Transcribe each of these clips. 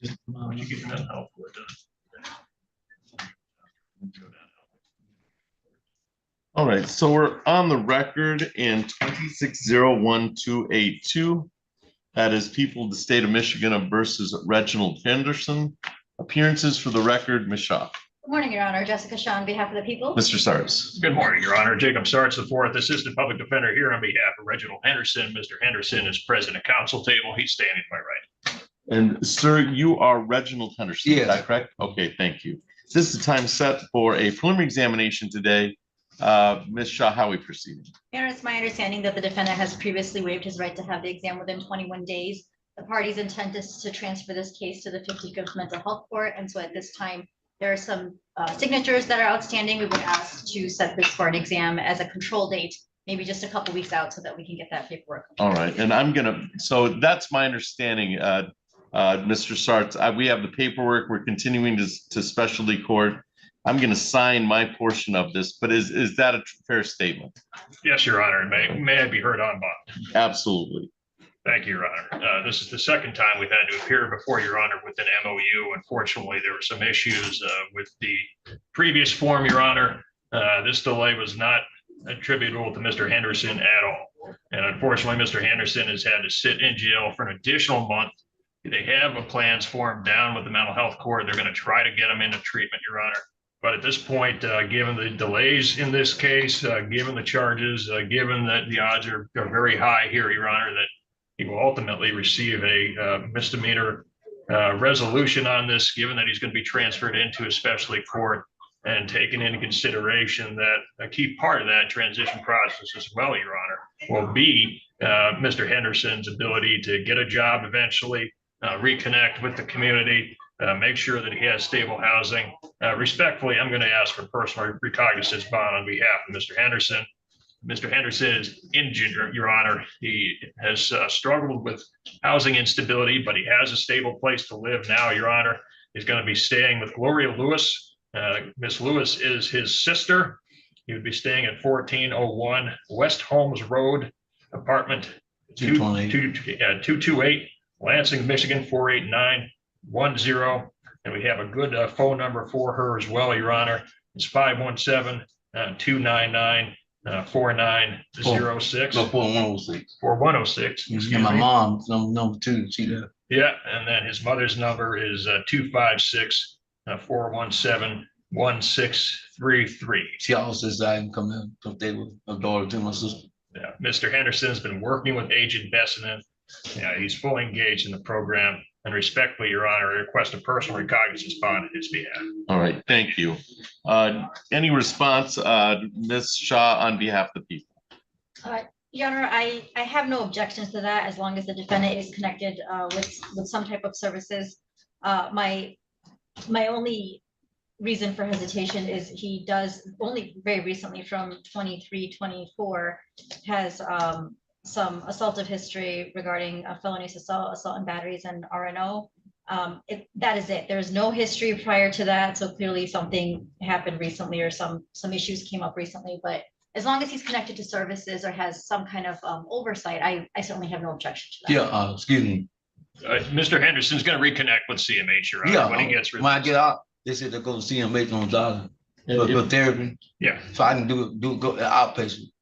You get that help with All right, so we're on the record in 2601282. That is People of the State of Michigan versus Reginald Henderson. Appearances for the record, Ms. Shaw. Good morning, Your Honor. Jessica Shaw on behalf of the people. Mr. Sarts. Good morning, Your Honor. Jacob Sarts, the fourth Assistant Public Defender here on behalf of Reginald Henderson. Mr. Henderson is present at council table. He's standing to my right. And sir, you are Reginald Henderson, yes. Is that correct? Okay, thank you. This is the time set for a preliminary examination today. Ms. Shaw, how are we proceeding? Your Honor, it's my understanding that the defendant has previously waived his right to have the exam within 21 days. The party's intent is to transfer this case to the 55th Mental Health Court. And so at this time, there are some signatures that are outstanding. We would ask to set this for an exam as a control date, maybe just a couple weeks out so that we can get that paperwork. All right, and so that's my understanding, Mr. Sarts. We have the paperwork. We're continuing to specialty court. I'm going to sign my portion of this, but is that a fair statement? Yes, Your Honor. May I be heard on bond? Absolutely. Thank you, Your Honor. This is the second time we've had to appear before Your Honor with an MOU. Unfortunately, there were some issues with the previous form, Your Honor. This delay was not attributable to Mr. Henderson at all. And unfortunately, Mr. Henderson has had to sit in jail for an additional month. They have a plans form down with the mental health court. They're going to try to get him into treatment, Your Honor. But at this point, given the delays in this case, given the charges, given that the odds are very high here, Your Honor, that he will ultimately receive a misdemeanor resolution on this, given that he's going to be transferred into a specialty court, and taken into consideration that a key part of that transition process as well, Your Honor, will be Mr. Henderson's ability to get a job eventually, reconnect with the community, make sure that he has stable housing. Respectfully, I'm going to ask for personal recognizance bond on behalf of Mr. Henderson. Mr. Henderson is injured, Your Honor. He has struggled with housing instability, but he has a stable place to live now, Your Honor. He's going to be staying with Gloria Lewis. Miss Lewis is his sister. He would be staying at 1401 West Holmes Road, apartment 228, Lansing, Michigan, 48910. And we have a good phone number for her as well, Your Honor. It's 517-299 4906. No, 4106. 4106. And my mom's number 2. She there. Yeah, and then his mother's number is 256-417-1633. She also says I can come in to stay with her daughter to my sister. Yeah, Mr. Henderson's been working with Agent Bessinen. Yeah, he's fully engaged in the program. And respectfully, Your Honor, I request a personal recognizance bond on his behalf. All right, thank you. Any response, Ms. Shaw, on behalf of the people? Your Honor, I have no objections to that as long as the defendant is connected with some type of services. My only reason for hesitation is he does only very recently from 23-24 has some assaultive history regarding felonious assault and batteries and RNO. That is it. There's no history prior to that. So clearly something happened recently or some issues came up recently, but as long as he's connected to services or has some kind of oversight, I certainly have no objection to that. Yeah, excuse me. Mr. Henderson's going to reconnect with CMH, Your Honor, Yeah, when he gets when I get out, they said they go to CMH on job, but therapy. Yeah. So I can go outpatient.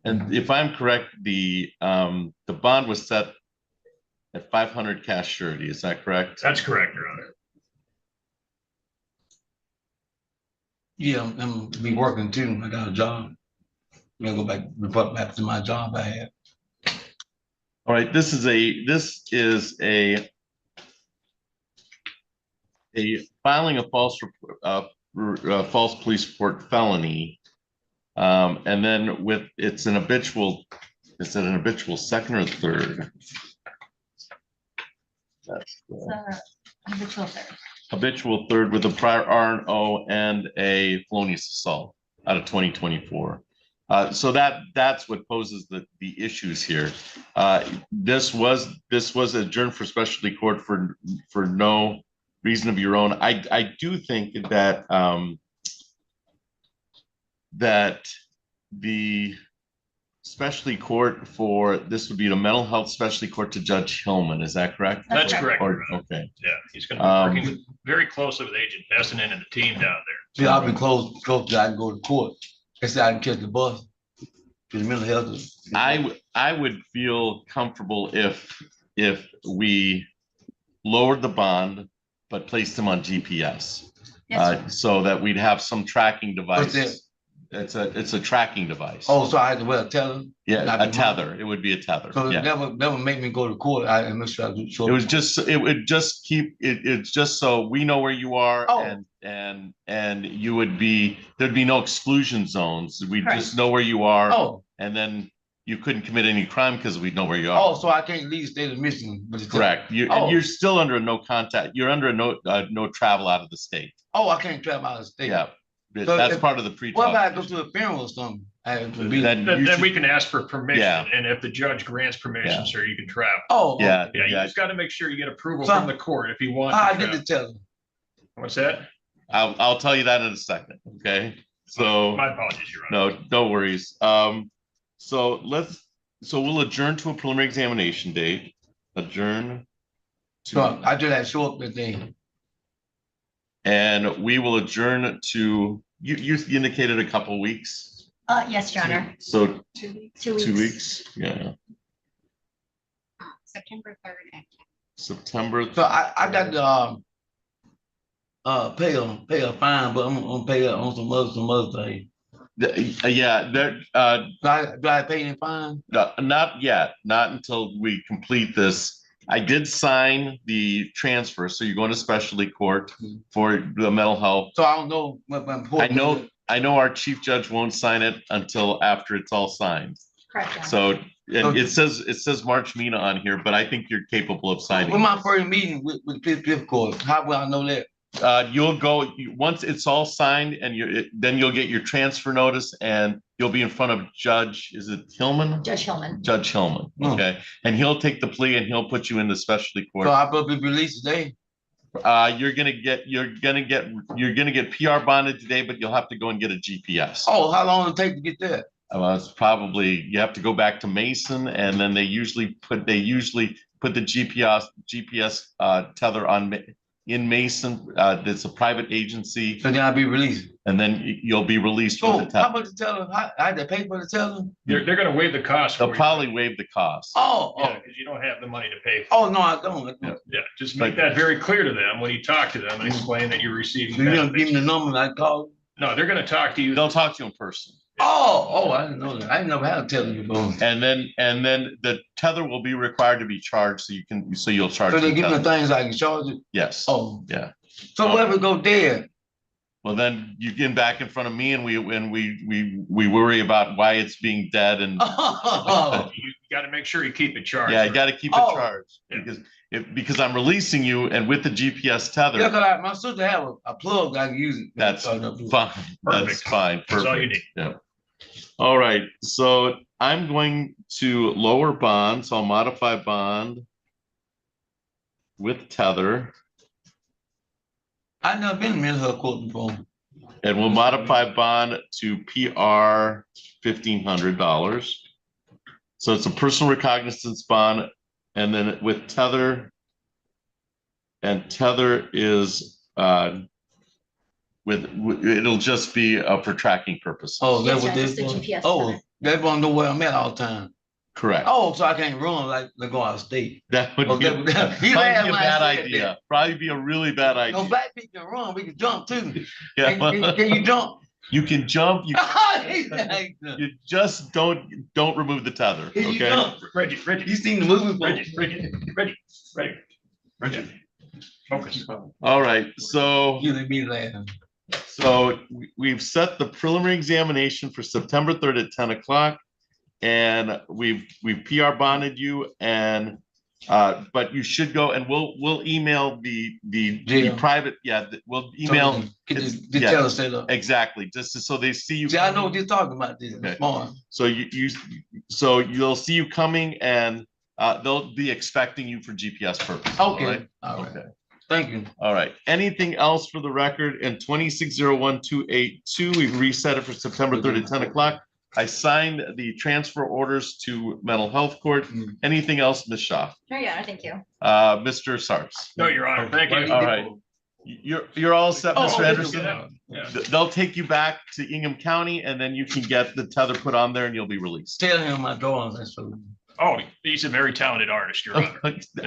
And if I'm correct, the bond was set at 500 cash surety. Is that correct? That's correct, Your Honor. Yeah, I'm be working too. I got a job. I'm gonna go back, report back to my job I had. All right, this is a filing a false police report felony. And then it's an habitual second or third? That's Habitual third. Habitual third with a prior RNO and a felonious assault out of 2024. So that's what poses the issues here. This was adjourned for specialty court for no reason of your own. I do think that that the specialty court for, this would be the mental health specialty court to Judge Hillman, is that correct? That's correct. Or, okay, Yeah, he's gonna be working very closely with Agent Fessenden and the team down there. See, I've been close till I can go to court. Instead I can catch the bus. To the mental health. I would feel comfortable if we lowered the bond, but placed them on GPS. So that we'd have some tracking What's that? device. It's a tracking device. Oh, so I had to wear a tether? Yeah, not a the tether. It would be a tether. So it Yeah. never make me go to court. I make sure I do. It would just keep it. It's just so we know where you are, Oh. and you would be, there'd be no exclusion zones. We Correct. just know where you are, Oh, and then you couldn't commit any crime because we know where you are. oh, so I can't leave the state of Michigan. But it's Correct. And Oh. you're still under a no contact. You're under a no travel out of the state. Oh, I can't travel out of state. Yeah, So that's if- part of the pre. What if I go to a funeral or something? I have to be. Then Then you then should- we can ask for permission, Yeah. and if the judge grants permission, Yeah. sir, you can travel. Oh, Yeah, Yeah, you yeah. just gotta make sure you get approval So- from the court if you want I to get travel. the tether. What's that? I'll tell you that in a second. Okay, so My apologies, Your Honor. no worries. So we'll adjourn to a preliminary examination date. Adjourn. So I just had to show up that day. And we will adjourn to, you indicated a couple weeks, Yes, Your Honor. so 2 weeks. 2 weeks, yeah, September 3rd. September. So I got to pay a fine, but I'm gonna pay it on some other thing. Yeah, there, Do I pay any fine? not yet, not until we complete this. I did sign the transfer, so you're going to specialty court for the mental health. So I don't know what my important. I know our chief judge won't sign it until after it's all signed. Correct, Your Honor. So, and it says March Mina on here, but I think you're capable of signing. With my first meeting with fifth court, how will I know that? You'll go, once it's all signed and then you'll get your transfer notice and you'll be in front of Judge, is it Hillman? Judge Hillman. Judge Hillman, Hmm. okay, and he'll take the plea and he'll put you in the specialty So court. I will be released today. You're gonna get PR bonded today, but you'll have to go and get a GPS. Oh, how long it take to get that? It's probably, you have to go back to Mason and then they usually put the GPS tether in Mason. It's a private agency, So then I'll be released. and then you'll be released So with the how tether. much to tell them? I had to pay for the tether? They're gonna waive the cost. They'll for you. probably waive the cost. Oh, Yeah, oh, because you don't have the money to pay for. oh, no, I don't. Yeah. Yeah, just make that very clear to them when you talk to them and explain that you're So receiving you're gonna give me benefits. the number and I call? No, they're gonna talk to you. They'll talk to you in person. Oh, I didn't know that. I never had a tether before. And then the tether will be required to be charged, so you'll charge. So they the give me tether. things I can charge it? Yes. Oh. Yeah. So what if it go dead? Well, then you get back in front of me and we worry about why it's being dead and Oh, You gotta make sure you keep it charged. yeah, you got to keep it Oh. charged Yeah. because I'm releasing you and with the GPS tether. yeah, cause my sister have a plug I can use it. That's fine. That's Perfect. fine. That's all you Perfect. need. Yeah. All right. So I'm going to lower bond. So I'll modify bond with tether, I never been in mental health court before. and we'll modify bond to PR $1,500. So it's a personal recognizance bond, and then with tether, and tether is it'll just be for tracking purposes. Oh, Yes, that's what sir, this just the was? GPS Oh, tether. they want to know where I'm at all the time. Correct. Oh, so I can't run like go out of state. That would Oh, be, that- he probably laughed be a when I bad said idea. that. Probably be a really bad No, idea. black people can run. We can jump too. Yeah. Can you jump? You can jump. You You you just don't remove the tether. Can you Okay. jump? Reggie, You seen the movie? before? Reggie. Focus. All right. So You let me laughing. we've set the preliminary examination for September 3rd at 10 o'clock, and we've PR bonded you, and but you should go and we'll email the Yeah. private. Yeah, we'll email Get it's- the yeah. teller set up. exactly just so they see you. See, I know what you're talking about. This Okay. morning. So so you'll see you coming, and they'll be expecting you for GPS purposes. all Okay. right? All right. Okay. Thank you. All right. Anything else for the record? In 2601282, we've reset it for September 3rd at 10 o'clock. I signed the transfer orders to mental health court. Anything else, Ms. Shaw? No, Your Honor, thank you. Mr. Sarps? No, Your Honor, thank you. All right. You're all set, Mr. Anderson? Yeah. They'll take you back to Ingham County and then you can get the tether put on there and you'll be released. Tell him my drawings. That's so. Oh, he's a very talented artist, Your Honor.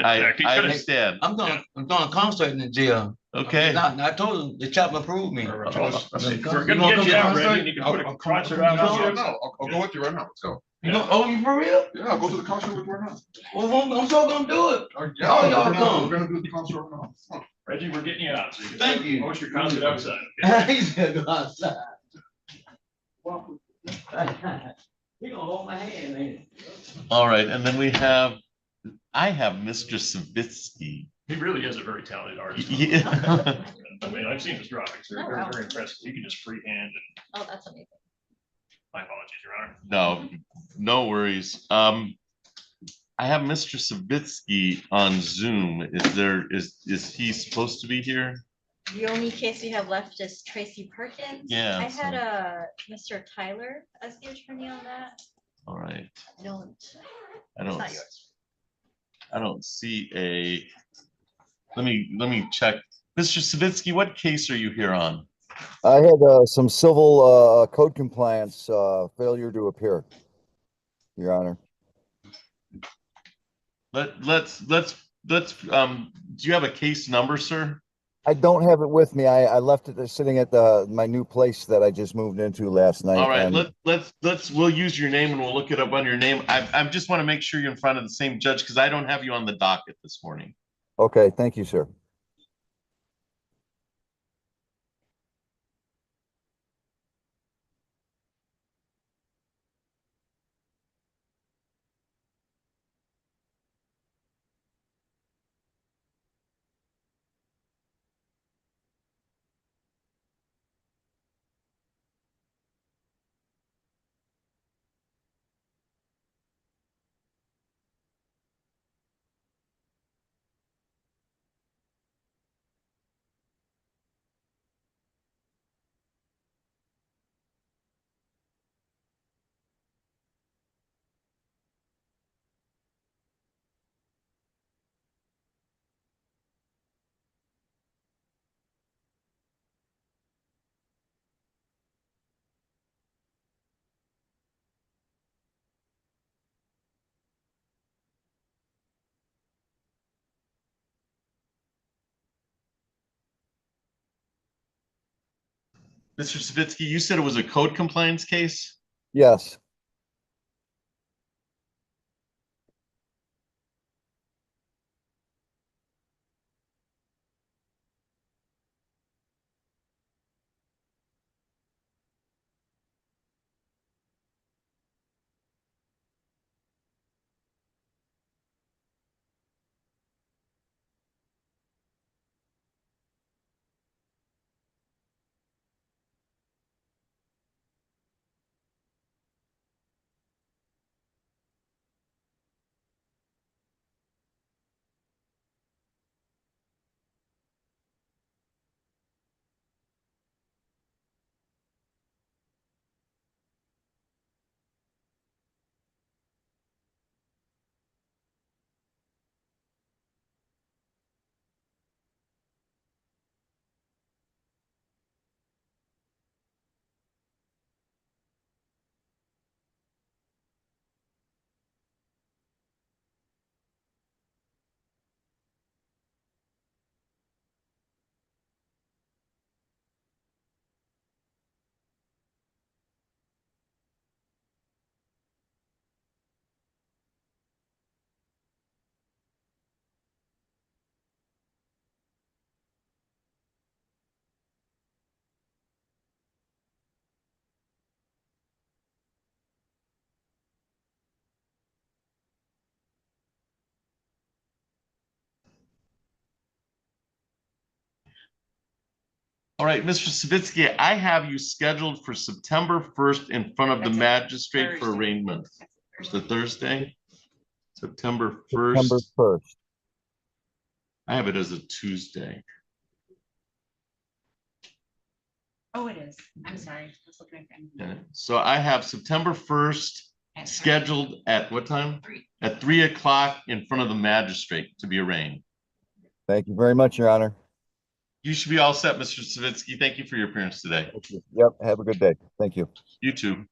I understand. I'm doing a concert in the jail. Okay. I told him the chap approved me. We're gonna get you out, Reggie. You can put a concert out. I'll go with you right now. Let's go. You know, oh, you for real? Yeah, I'll go to the concert with you right now. Well, I'm sure gonna do it. Yeah, Oh, y'all come. we're gonna do the concert right now. Come on. Reggie, we're getting you out. So you can Thank you. Post your concert outside. Okay? He said go outside. He gonna hold my hand, man. All right, and then I have Mr. Savitsky. He really is a very talented artist. Yeah. I mean, I've seen his drawings. They're Oh, very, wow. very impressive. You can just freehand and Oh, that's amazing. my apologies, Your Honor. No worries. I have Mr. Savitsky on Zoom. Is he supposed to be here? The only case we have left is Tracy Perkins. Yeah, I had Mr. Tyler as the attorney on that. All right. I don't. I It's don't, not yours. I don't see a, let me check. Mr. Savitsky, what case are you here on? I had some civil code compliance failure to appear, Your Honor. Let's, do you have a case number, sir? I don't have it with me. I left it there sitting at my new place that I just moved into last night. All right, and we'll use your name and we'll look it up on your name. I just want to make sure you're in front of the same judge because I don't have you on the docket this morning. Okay, thank you, sir. Mr. Savitsky, you said it was a code compliance case? Yes. All right, Mr. Savitsky, I have you scheduled for September 1st in front of the magistrate for arraignment. It's the Thursday, September 1st. September 1st. I have it as a Tuesday. Oh, it is. I'm sorry. I was looking at. Yeah. So I have September 1st scheduled at what time? 3. At 3 o'clock in front of the magistrate to be arraigned. Thank you very much, Your Honor. You should be all set, Mr. Savitsky. Thank you for your appearance today. Thank you. Yep, have a good day. Thank you. You too.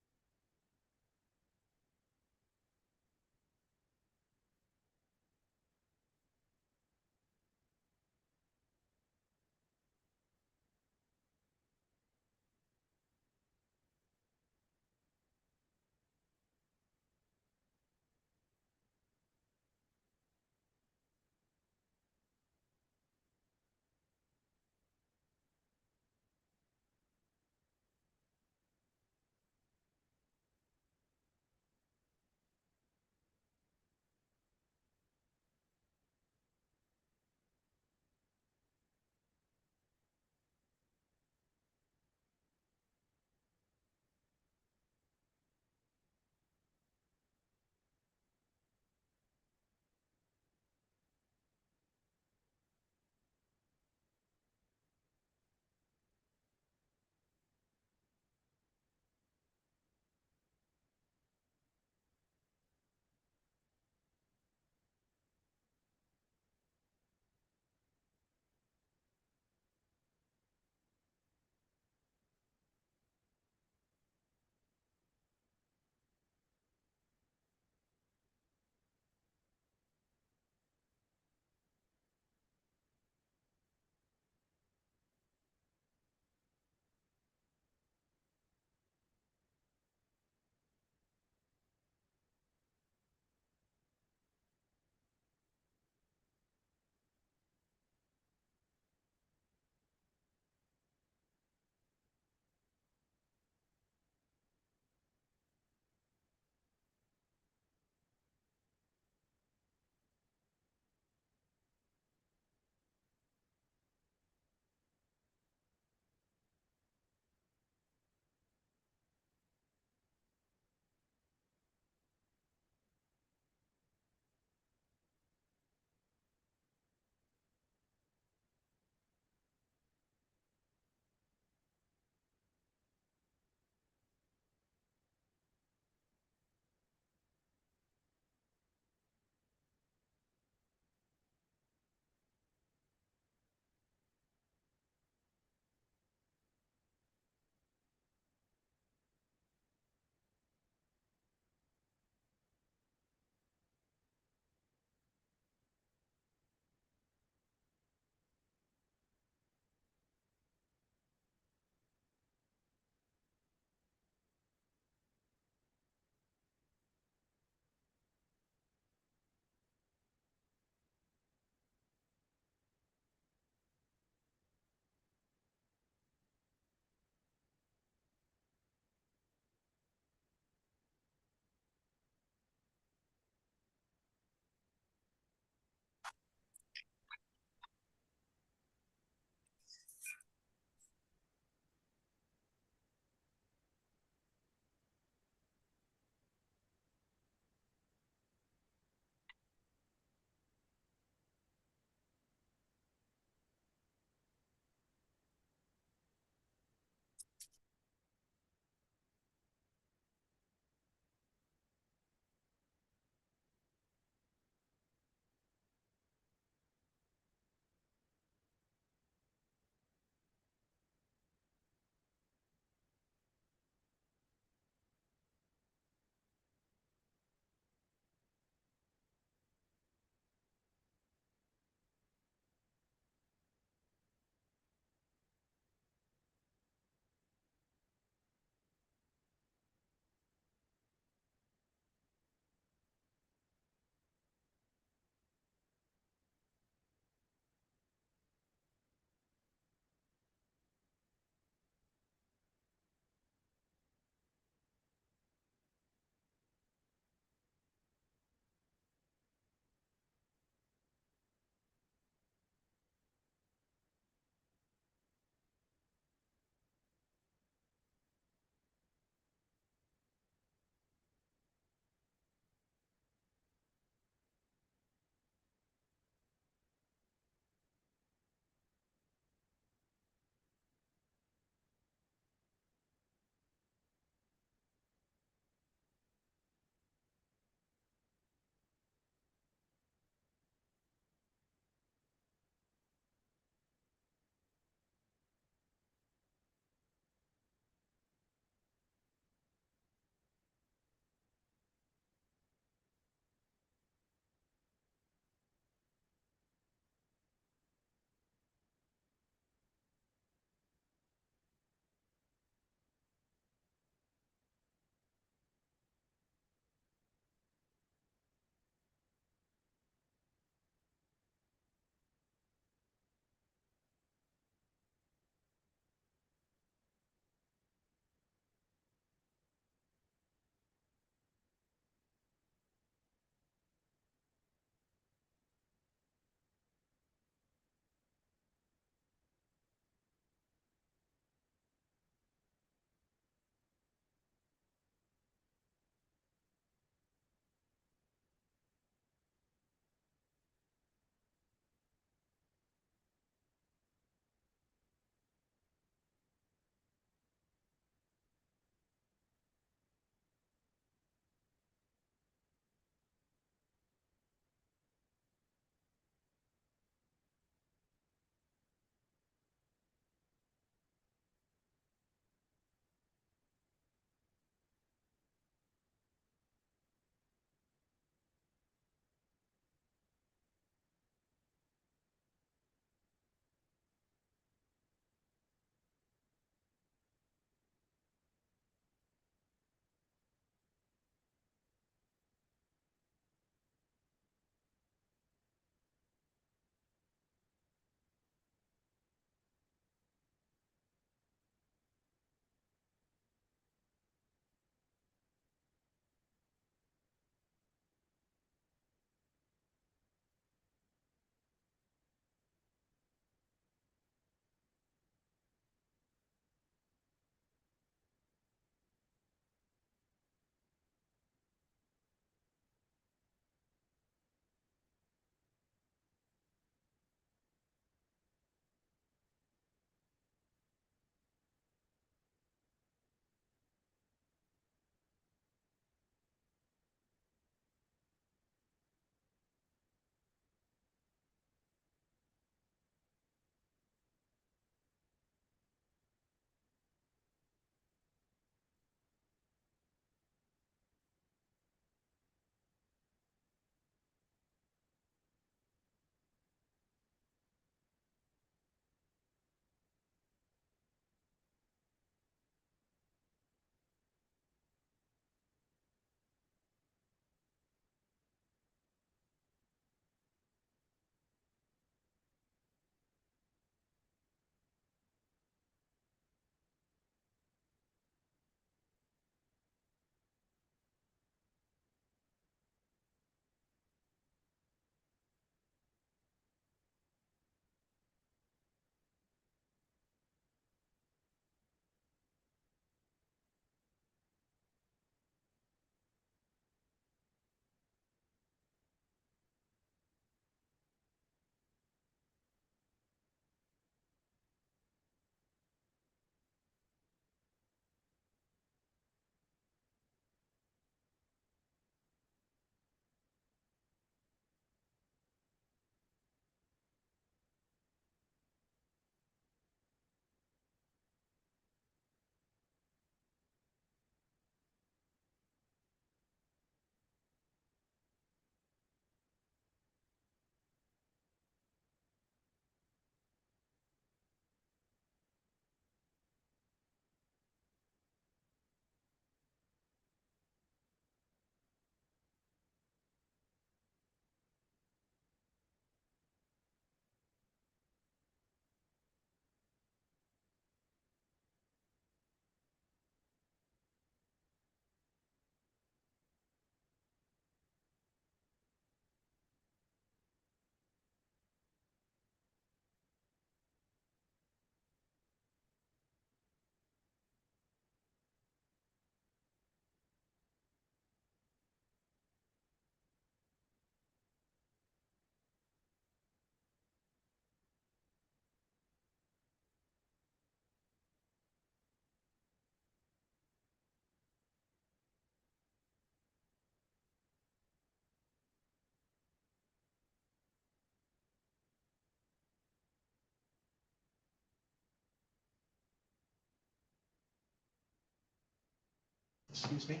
Excuse me?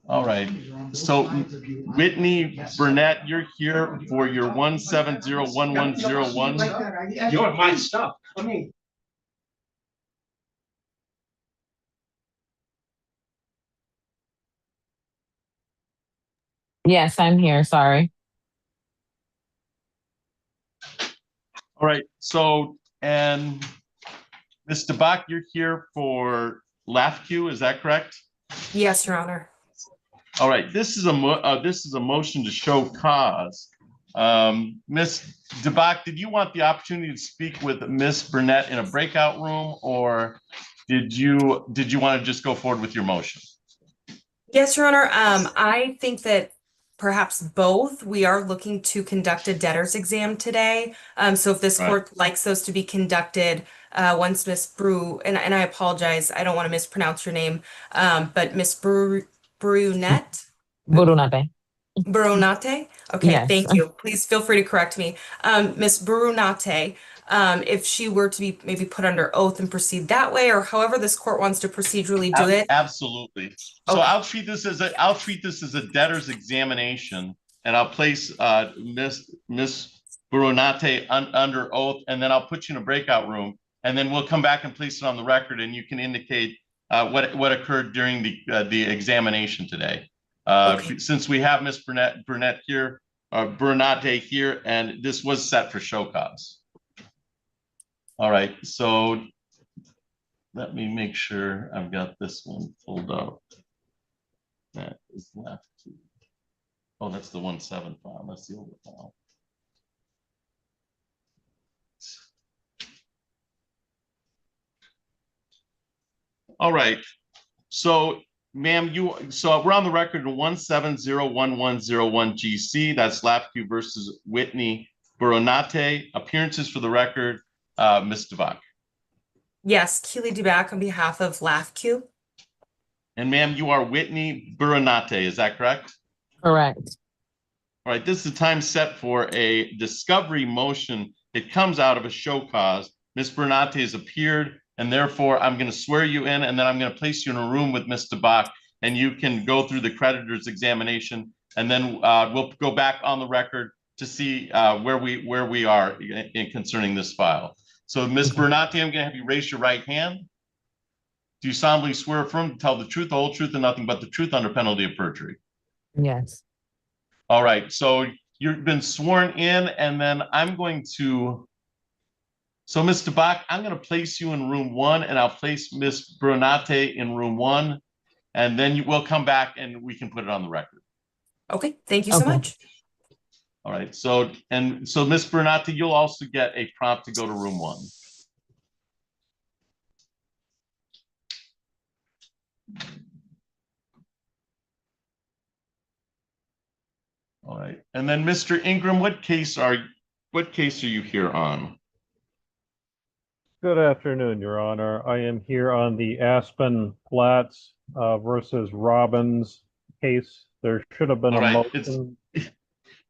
All right. So Whitney Burnett, you're here for your 1701101. You're my stuff. I mean. Yes, I'm here. Sorry. All right. So, and Ms. DeBach, you're here for LAFCU, is that correct? Yes, Your Honor. All right. This is a motion to show cause. Ms. DeBach, did you want the opportunity to speak with Ms. Burnett in a breakout room, or did you want to just go forward with your motion? Yes, Your Honor. I think that perhaps both. We are looking to conduct a debtor's exam today. So if this Right. court likes those to be conducted, once Miss Brew, and I apologize, I don't want to mispronounce your name, but Miss Brunette? Burunate. Brunate? Okay, Yes. thank you. Please feel free to correct me. Miss Brunate, if she were to be maybe put under oath and proceed that way, or however this court wants to procedurally do it. Absolutely. So Okay. I'll treat this as a debtor's examination, and I'll place Miss Buronate under oath, and then I'll put you in a breakout room, and then we'll come back and place it on the record, and you can indicate what occurred during the examination today. Okay. Since we have Miss Burnett here, Burnate here, and this was set for show cause. All right, so let me make sure I've got this one pulled up. That is left. Oh, that's the 1.7 file. That's the older file. All right. So, ma'am, so we're on the record in 1701101 GC. That's LAFCU versus Whitney Buronate. Appearances for the record, Ms. DeVach. Yes, Keely DeBack on behalf of LAFCU. And ma'am, you are Whitney Buronate, is that correct? Correct. All right, this is the time set for a discovery motion. It comes out of a show cause. Ms. Burnate has appeared, and therefore I'm going to swear you in, and then I'm going to place you in a room with Ms. DeBach, and you can go through the creditor's examination, and then we'll go back on the record to see where we are in concerning this file. So Ms. Burnate, I'm going to have you raise your right hand. Do you solemnly swear or affirm to tell the truth, the whole truth, and nothing but the truth under penalty of perjury? Yes. All right, so you've been sworn in, and then I'm going to, so Ms. DeBach, I'm going to place you in room 1, and I'll place Ms. Burnate in room 1, and then you will come back and we can put it on the record. Okay, thank you so Okay. much. All right, so Ms. Burnate, you'll also get a prompt to go to room 1. All right, and then Mr. Ingram, what case are you here on? Good afternoon, Your Honor. I am here on the Aspen Flats versus Robbins case. There should have been All a right, motion.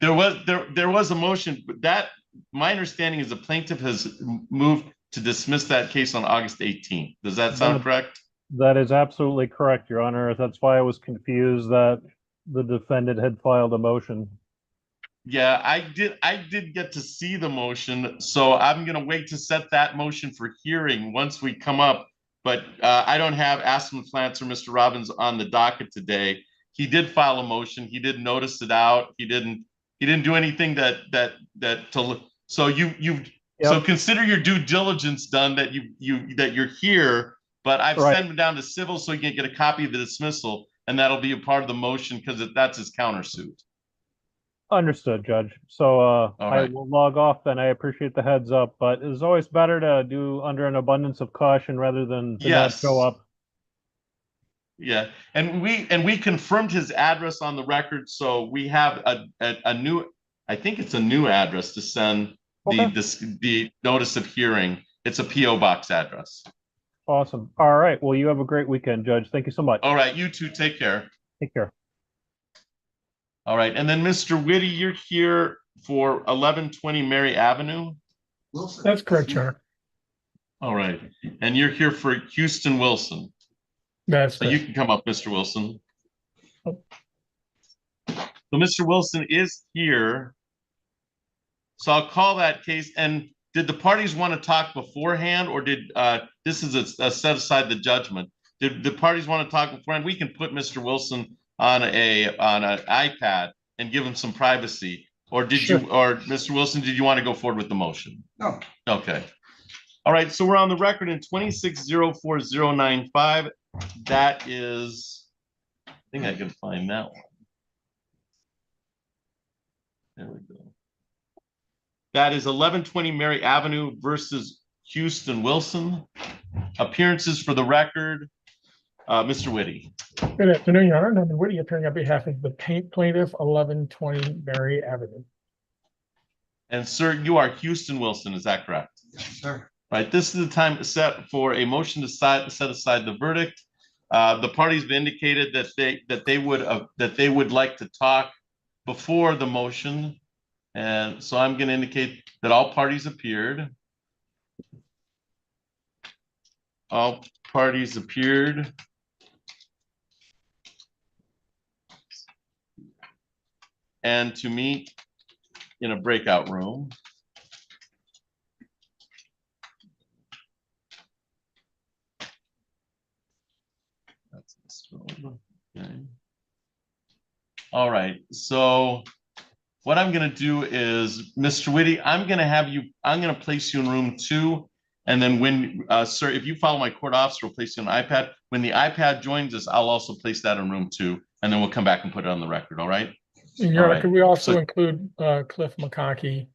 there was a motion, but my understanding is the plaintiff has moved to dismiss that case on August 18th. Does that sound correct? That is absolutely correct, Your Honor. That's why I was confused that the defendant had filed a motion. Yeah, I did get to see the motion, so I'm gonna wait to set that motion for hearing once we come up. But I don't have Aspen Flats or Mr. Robbins on the docket today. He did file a motion. He did notice it out. He didn't do anything so so consider your due diligence done that you're here. But I've Right. sent him down to civil so he can get a copy of the dismissal, and that'll be a part of the motion because that's his countersuit. Understood, Judge. So I right. will log off then. I appreciate the heads up, but it's always better to do under an abundance of caution rather than to not Yes. show up. Yeah, and we confirmed his address on the record, so we have a new, I think it's a new address to send the notice of hearing. It's a PO box address. Awesome. All right. Well, you have a great weekend, Judge. Thank you so much. All right, you too. Take care. Take care. All right, and then Mr. Whitty, you're here for 1120 Mary Avenue. That's correct, Chair. All right, and you're here for Houston Wilson. That's So you correct. can come up, Mr. Wilson. So Mr. Wilson is here. So I'll call that case. And did the parties want to talk beforehand, or did this is a set aside the judgment? Did the parties want to talk beforehand? We can put Mr. Wilson on an iPad and give him some privacy. Or did Sure. you, or Mr. Wilson, did you want to go forward with the motion? No. Okay. All right. So we're on the record in 2604-095. That is, I think I can find that one. There we go. That is 1120 Mary Avenue versus Houston Wilson. Appearances for the record, Mr. Whitty. Good afternoon, Your Honor. Norman Whitty, appearing on behalf of the plaintiff, 1120 Mary Avenue. And sir, you are Houston Wilson, is that correct? Yes, sir. Right, this is the time set for a motion to set aside the verdict. The parties have indicated that they would like to talk before the motion. And so I'm going to indicate that all parties appeared. All parties appeared. And to meet in a breakout room. That's this one. Okay. All right, so what I'm going to do is, Mr. Whitty, I'm going to place you in room 2. And then when, sir, if you follow my court officer, we'll place you on an iPad. When the iPad joins us, I'll also place that in room 2. And then we'll come back and put it on the record, all right? And Your Honor, right. could we also So- include Cliff McConkey?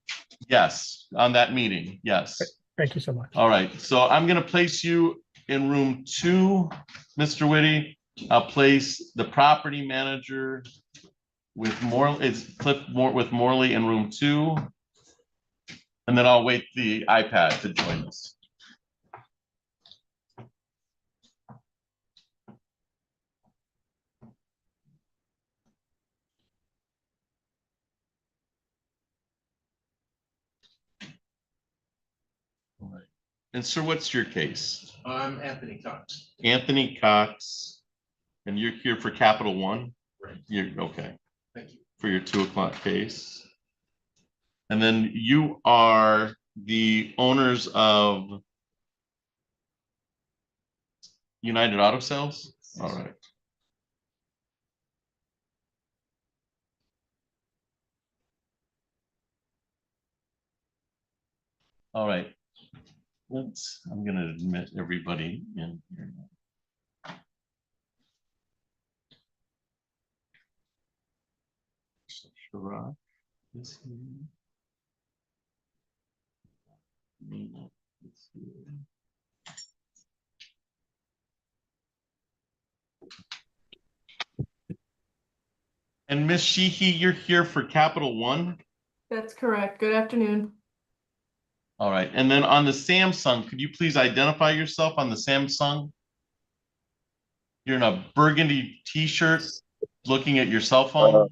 Yes, on that meeting, yes. Thank you so much. All right, so I'm going to place you in room 2, Mr. Whitty. I'll place the property manager with with Morley in room 2. And then I'll wait the iPad to join us. All right. And sir, what's your case? I'm Anthony Cox. Anthony Cox, and you're here for Capital One? Right. You're okay. Thank you. For your 2 o'clock case. And then you are the owners of United Auto Sales? All right. All right. I'm going to admit everybody in here now. So Sharad is here. Nina is here. And Miss Sheehy, you're here for Capital One? That's correct. Good afternoon. All right. And then on the Samsung, could you please identify yourself on the Samsung? You're in a burgundy t-shirt looking at your cell phone?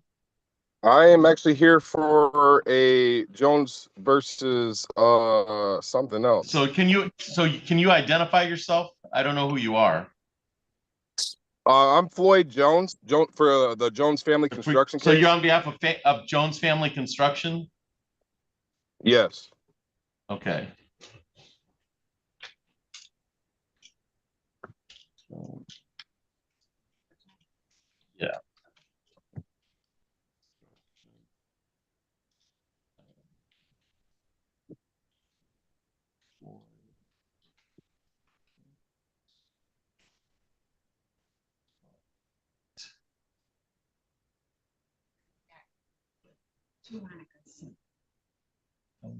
I am actually here for a Jones versus something else. So can you identify yourself? I don't know who you are. I'm Floyd Jones, for the Jones Family Construction So case. you're on behalf of Jones Family Construction? Yes. Okay. Yeah.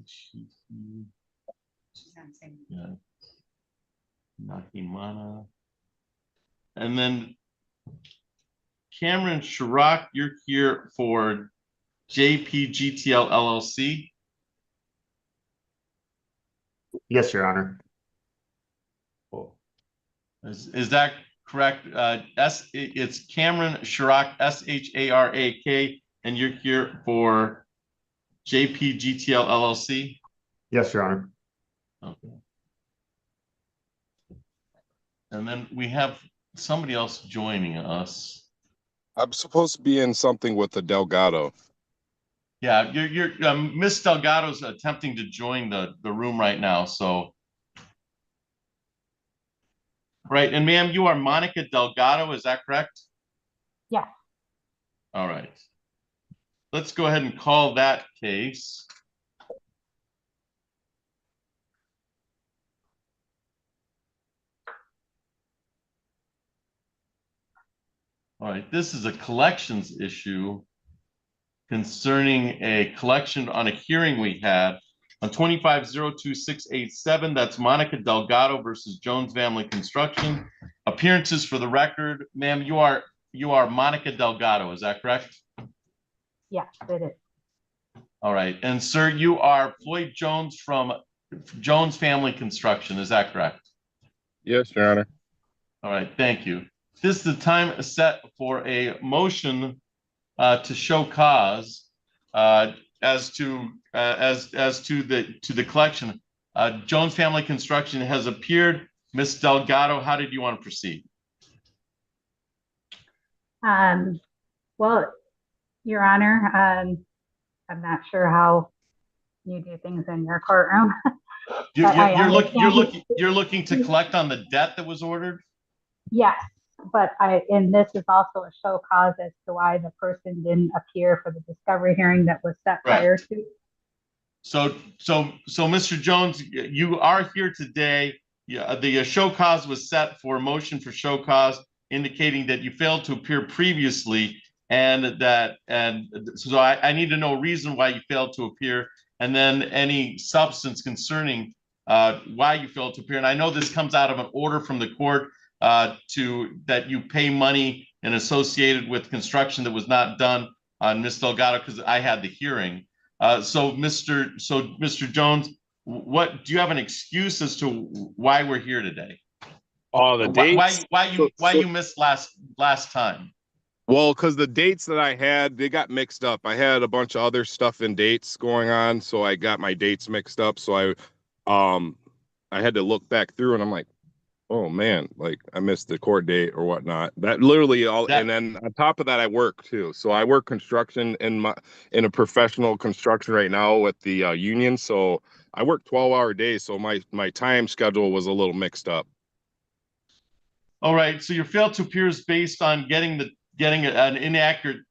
She's on the same. Yeah. Nakimana. And then Cameron Chirac, you're here for JPGTL LLC. Yes, Your Honor. Cool. Is that correct? It's Cameron Chirac, SHARAK, and you're here for JPGTL LLC? Yes, Your Honor. Okay. And then we have somebody else joining us. I'm supposed to be in something with the Delgado. Yeah, Miss Delgado's attempting to join the room right now, so. Right, and ma'am, you are Monica Delgado, is that correct? Yeah. All right. Let's go ahead and call that case. All right, this is a collections issue concerning a collection on a hearing we had on 25-02-687. That's Monica Delgado versus Jones Family Construction. Appearances for the record, ma'am, you are Monica Delgado, is that correct? Yeah, it is. All right, and sir, you are Floyd Jones from Jones Family Construction, is that correct? Yes, Your Honor. All right, thank you. This is the time set for a motion to show cause as to the collection. Jones Family Construction has appeared. Ms. Delgado, how did you want to proceed? Well, Your Honor, I'm not sure how you do things in your courtroom. You're looking to collect on the debt that was ordered? Yes, but this is also a show cause as to why the person didn't appear for the discovery hearing that was set prior to. So Mr. Jones, you are here today. Yeah, the show cause was set for a motion for show cause, indicating that you failed to appear previously, and so I need to know reason why you failed to appear, and then any substance concerning why you failed to appear. And I know this comes out of an order from the court that you pay money and associated with construction that was not done on Ms. Delgado, because I had the hearing. So Mr. Jones, what do you have an excuse as to why we're here today? Oh, the dates. Why you missed last time? Well, because the dates that I had, they got mixed up. I had a bunch of other stuff in dates going on, so I got my dates mixed up. So I had to look back through, and I'm like, oh man, like I missed the court date or whatnot. That literally and then on top of that, I work too. So I work construction in a professional construction right now with the union. So I work 12-hour days. So my time schedule was a little mixed up. All right. So your failed to appear is based on getting an inaccurate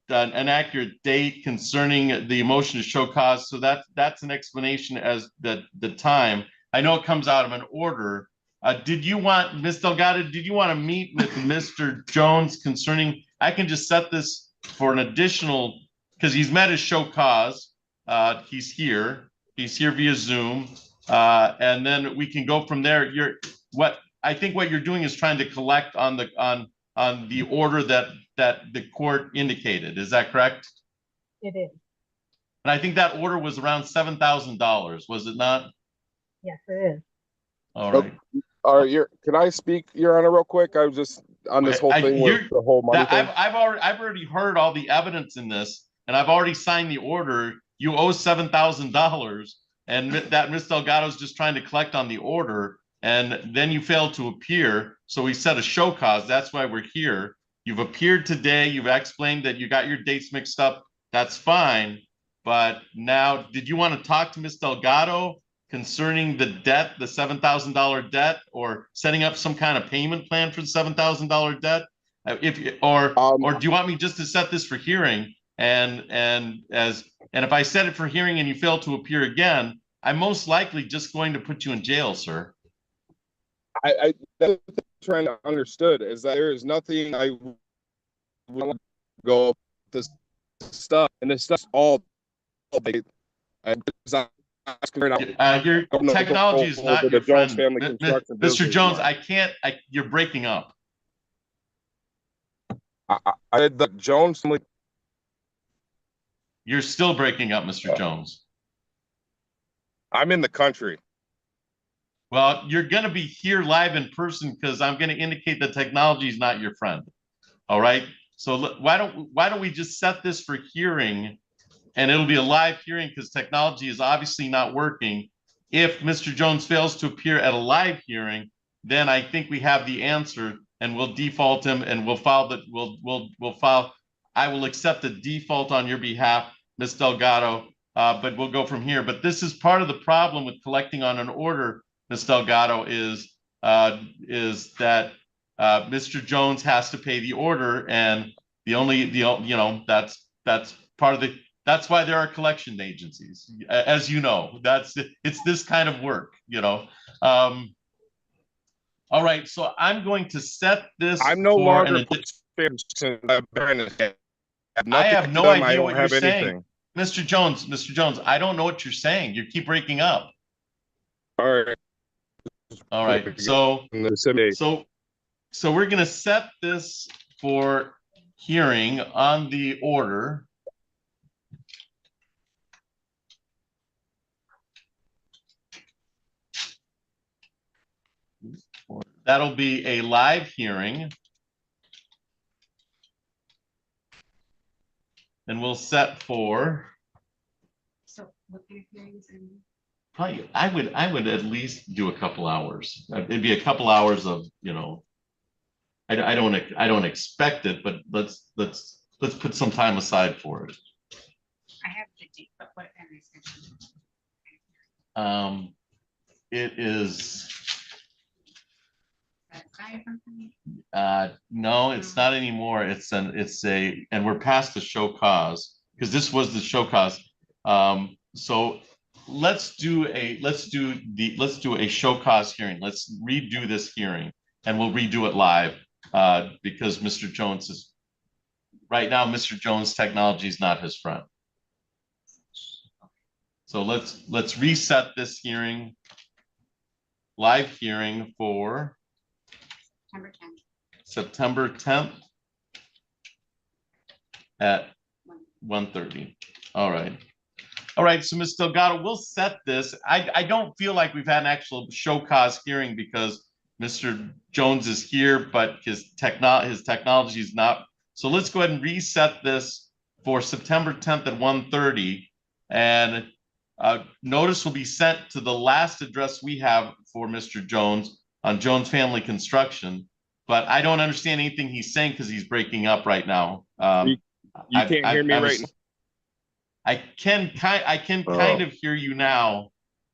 date concerning the motion to show cause. So that's an explanation as the time. I know it comes out of an order. Did you want, Ms. Delgado, did you want to meet with Mr. Jones concerning, I can just set this for an additional, because he's met his show cause. He's here via Zoom. And then we can go from there. I think what you're doing is trying to collect on the order that the court indicated. Is that correct? It is. And I think that order was around $7,000, was it not? Yes, it is. All right. Can I speak, Your Honor, real quick? I was just on this whole thing with the whole money thing. I've already heard all the evidence in this, and I've already signed the order. You owe $7,000, and that Ms. Delgado's just trying to collect on the order, and then you failed to appear. So we set a show cause. That's why we're here. You've appeared today. You've explained that you got your dates mixed up. That's fine. But now, did you want to talk to Ms. Delgado concerning the debt, the $7,000 debt, or setting up some kind of payment plan for the $7,000 debt? Or do you want me just to set this for hearing? And if I set it for hearing and you fail to appear again, I'm most likely just going to put you in jail, sir. I that's what I'm trying to understood is that there is nothing I want to go this stuff, and this stuff's all your technology is not your friend. Mr. Jones, you're breaking up. I did the Jones. You're still breaking up, Mr. Jones. I'm in the country. Well, you're going to be here live in person because I'm going to indicate that technology is not your friend. All right. So why don't we just set this for hearing, and it'll be a live hearing because technology is obviously not working. If Mr. Jones fails to appear at a live hearing, then I think we have the answer, and we'll default him and we'll file that, we'll file, I will accept the default on your behalf, Ms. Delgado, but we'll go from here. But this is part of the problem with collecting on an order, Ms. Delgado, is that Mr. Jones has to pay the order, and that's part of the, that's why there are collection agencies, as you know. It's this kind of work, all right, so I'm going to set this. I'm no for longer I have no idea what you're saying. anything. Mr. Jones, I don't know what you're saying. You keep breaking up. All right. All right. So we're going to set this for hearing on the order. That'll be a live hearing. And we'll set for. So what kind of hearings are you? Probably, I would at least do a couple hours. It'd be a couple hours of, I don't expect it, but let's put some time aside for it. I have the date, but what am I scheduling? It is. No, it's not anymore. And we're past the show cause, because this was the show cause. So let's do a show cause hearing. Let's redo this hearing, and we'll redo it live, because Mr. Jones is right now. Mr. Jones' technology is not his friend. So let's reset this hearing, live hearing for September 10th at 1:30. All right. All right. So Ms. Delgado, we'll set this. I don't feel like we've had an actual show cause hearing because Mr. Jones is here, but his technology is not. So let's go ahead and reset this for September 10th at 1:30. And notice will be sent to the last address we have for Mr. Jones on Jones Family Construction. But I don't understand anything he's saying because he's breaking up right now. You can't hear me right now? I can kind of hear you now,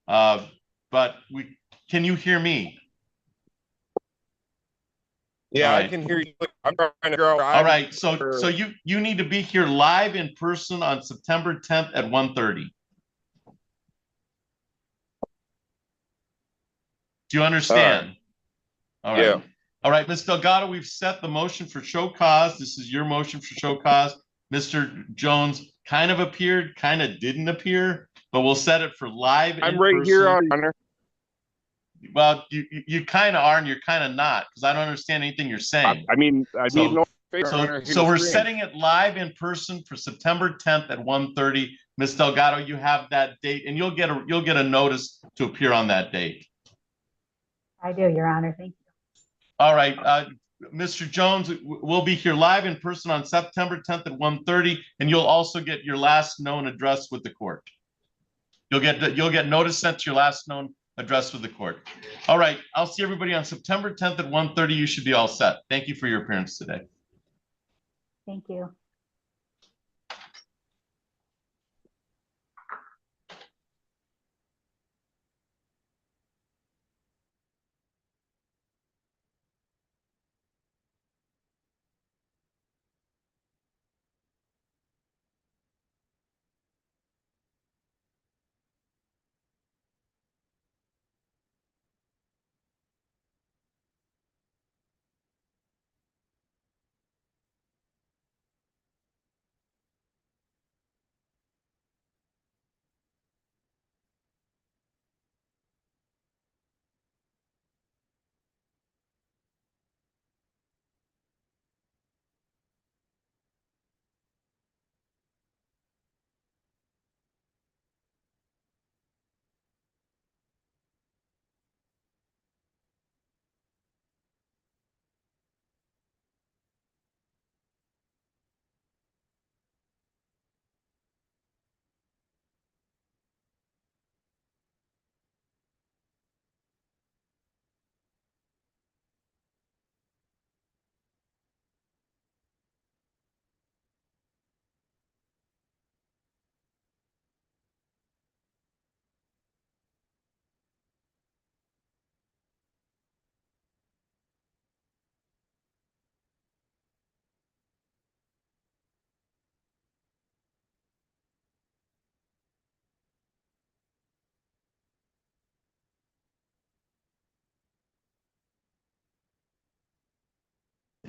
but can you hear me? Yeah, right. I can hear you. I'm trying to figure out. All right, so you need to be here live in person on September 10th at 1:30. Do you understand? All right. Yeah. All right, Ms. Delgado, we've set the motion for show cause. This is your motion for show cause. Mr. Jones kind of appeared, kind of didn't appear, but we'll set it for live. I'm right here, Honor. Well, you kind of are and you're kind of not, because I don't understand anything you're saying. I need no face. So we're setting it live in person for September 10th at 1:30. Ms. Delgado, you have that date, and you'll get a notice to appear on that date. I do, Your Honor. Thank you. All right, Mr. Jones, we'll be here live in person on September 10th at 1:30, and you'll also get your last known address with the court. You'll get notice sent to your last known address with the court. All right, I'll see everybody on September 10th at 1:30. You should be all set. Thank you for your appearance today. Thank you.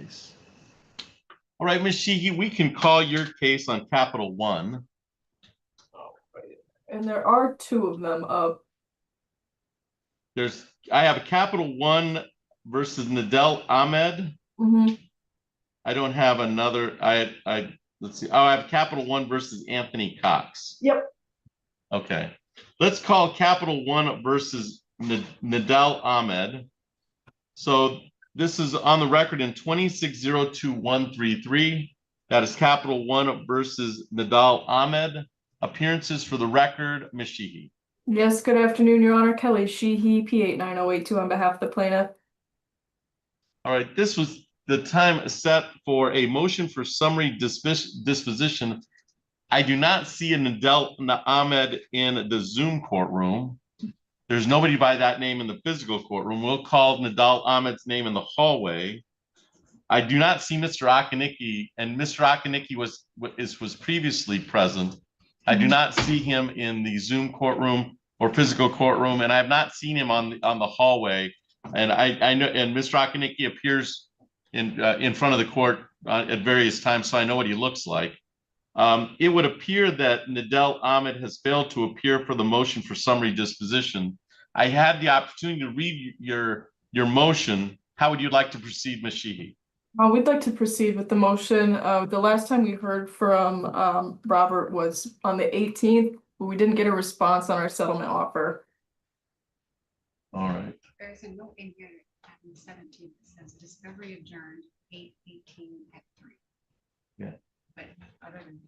case. All right, Ms. Sheehy, we can call your case on Capital One. And there are two of them up. I have a Capital One versus Nadel Ahmed. Mhm. I don't have another. Let's see. Oh, I have Capital One versus Anthony Cox. Yep. Okay. Let's call Capital One versus Nadel Ahmed. So this is on the record in 2602-133. That is Capital One versus Nadal Ahmed. Appearances for the record, Ms. Sheehy. Yes, good afternoon, Your Honor. Kelly Sheehy, P89082 on behalf of the plaintiff. All right, this was the time set for a motion for summary disposition. I do not see a Nadel Ahmed in the Zoom courtroom. There's nobody by that name in the physical courtroom. We'll call Nadal Ahmed's name in the hallway. I do not see Mr. Akanicki, and Mr. Akanicki was previously present. I do not see him in the Zoom courtroom or physical courtroom, and I have not seen him on the hallway. And I know, and Mr. Akanicki appears in front of the court at various times, so I know what he looks like. It would appear that Nadel Ahmed has failed to appear for the motion for summary disposition. I had the opportunity to read your motion. How would you like to proceed, Ms. Sheehy? We'd like to proceed with the motion. The last time we heard from Robert was on the 18th, but we didn't get a response on our settlement offer. All right. There's a note in here on the 17th that says discovery adjourned 8:18 at 3. Yeah. But other than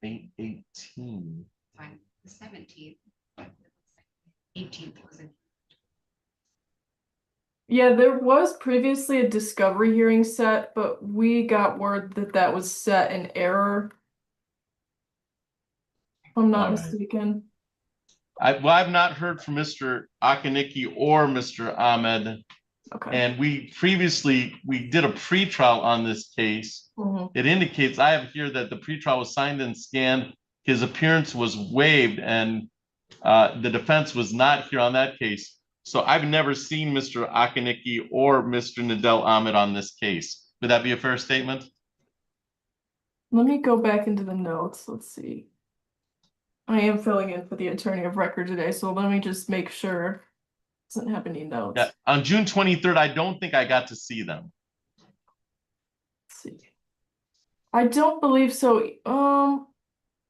8:18. fine, the 17th, but 18th was it. Yeah, there was previously a discovery hearing set, but we got word that that was set in error. If I'm not All right. mistaken. I've not heard from Mr. Akanicki or Mr. Ahmed. Okay. And we did a pretrial on this case. Mhm. It indicates, I have here that the pretrial was signed and scanned. His appearance was waived, and the defense was not here on that case. So I've never seen Mr. Akanicki or Mr. Nadel Ahmed on this case. Would that be a fair statement? Let me go back into the notes. Let's see. I am filling in for the attorney of record today, so let me just make sure. Doesn't have any notes. Yeah. On June 23rd, I don't think I got to see them. Let's see. I don't believe so.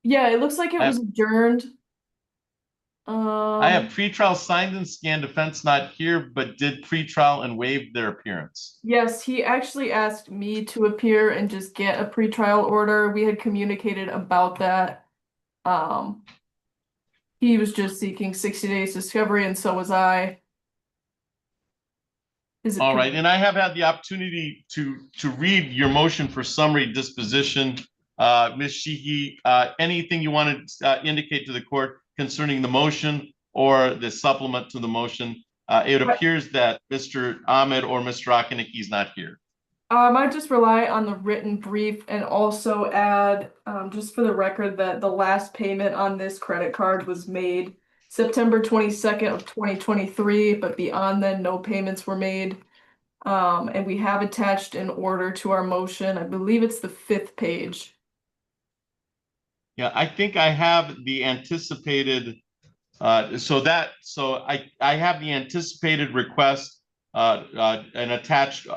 Yeah, it looks like it was adjourned. I have pretrial signed and scanned, defense not here, but did pretrial and waived their appearance. Yes, he actually asked me to appear and just get a pretrial order. We had communicated about that. He was just seeking 60 days discovery, and so was I. All right, and I have had the opportunity to read your motion for summary disposition. Ms. Sheehy, anything you want to indicate to the court concerning the motion or the supplement to the motion? It appears that Mr. Ahmed or Mr. Akanicki is not here. I just rely on the written brief and also add, just for the record, that the last payment on this credit card was made September 22nd of 2023, but beyond then, no payments were made. And we have attached an order to our motion. I believe it's the 5th page. Yeah, I think I have the anticipated, I have the anticipated request, an attached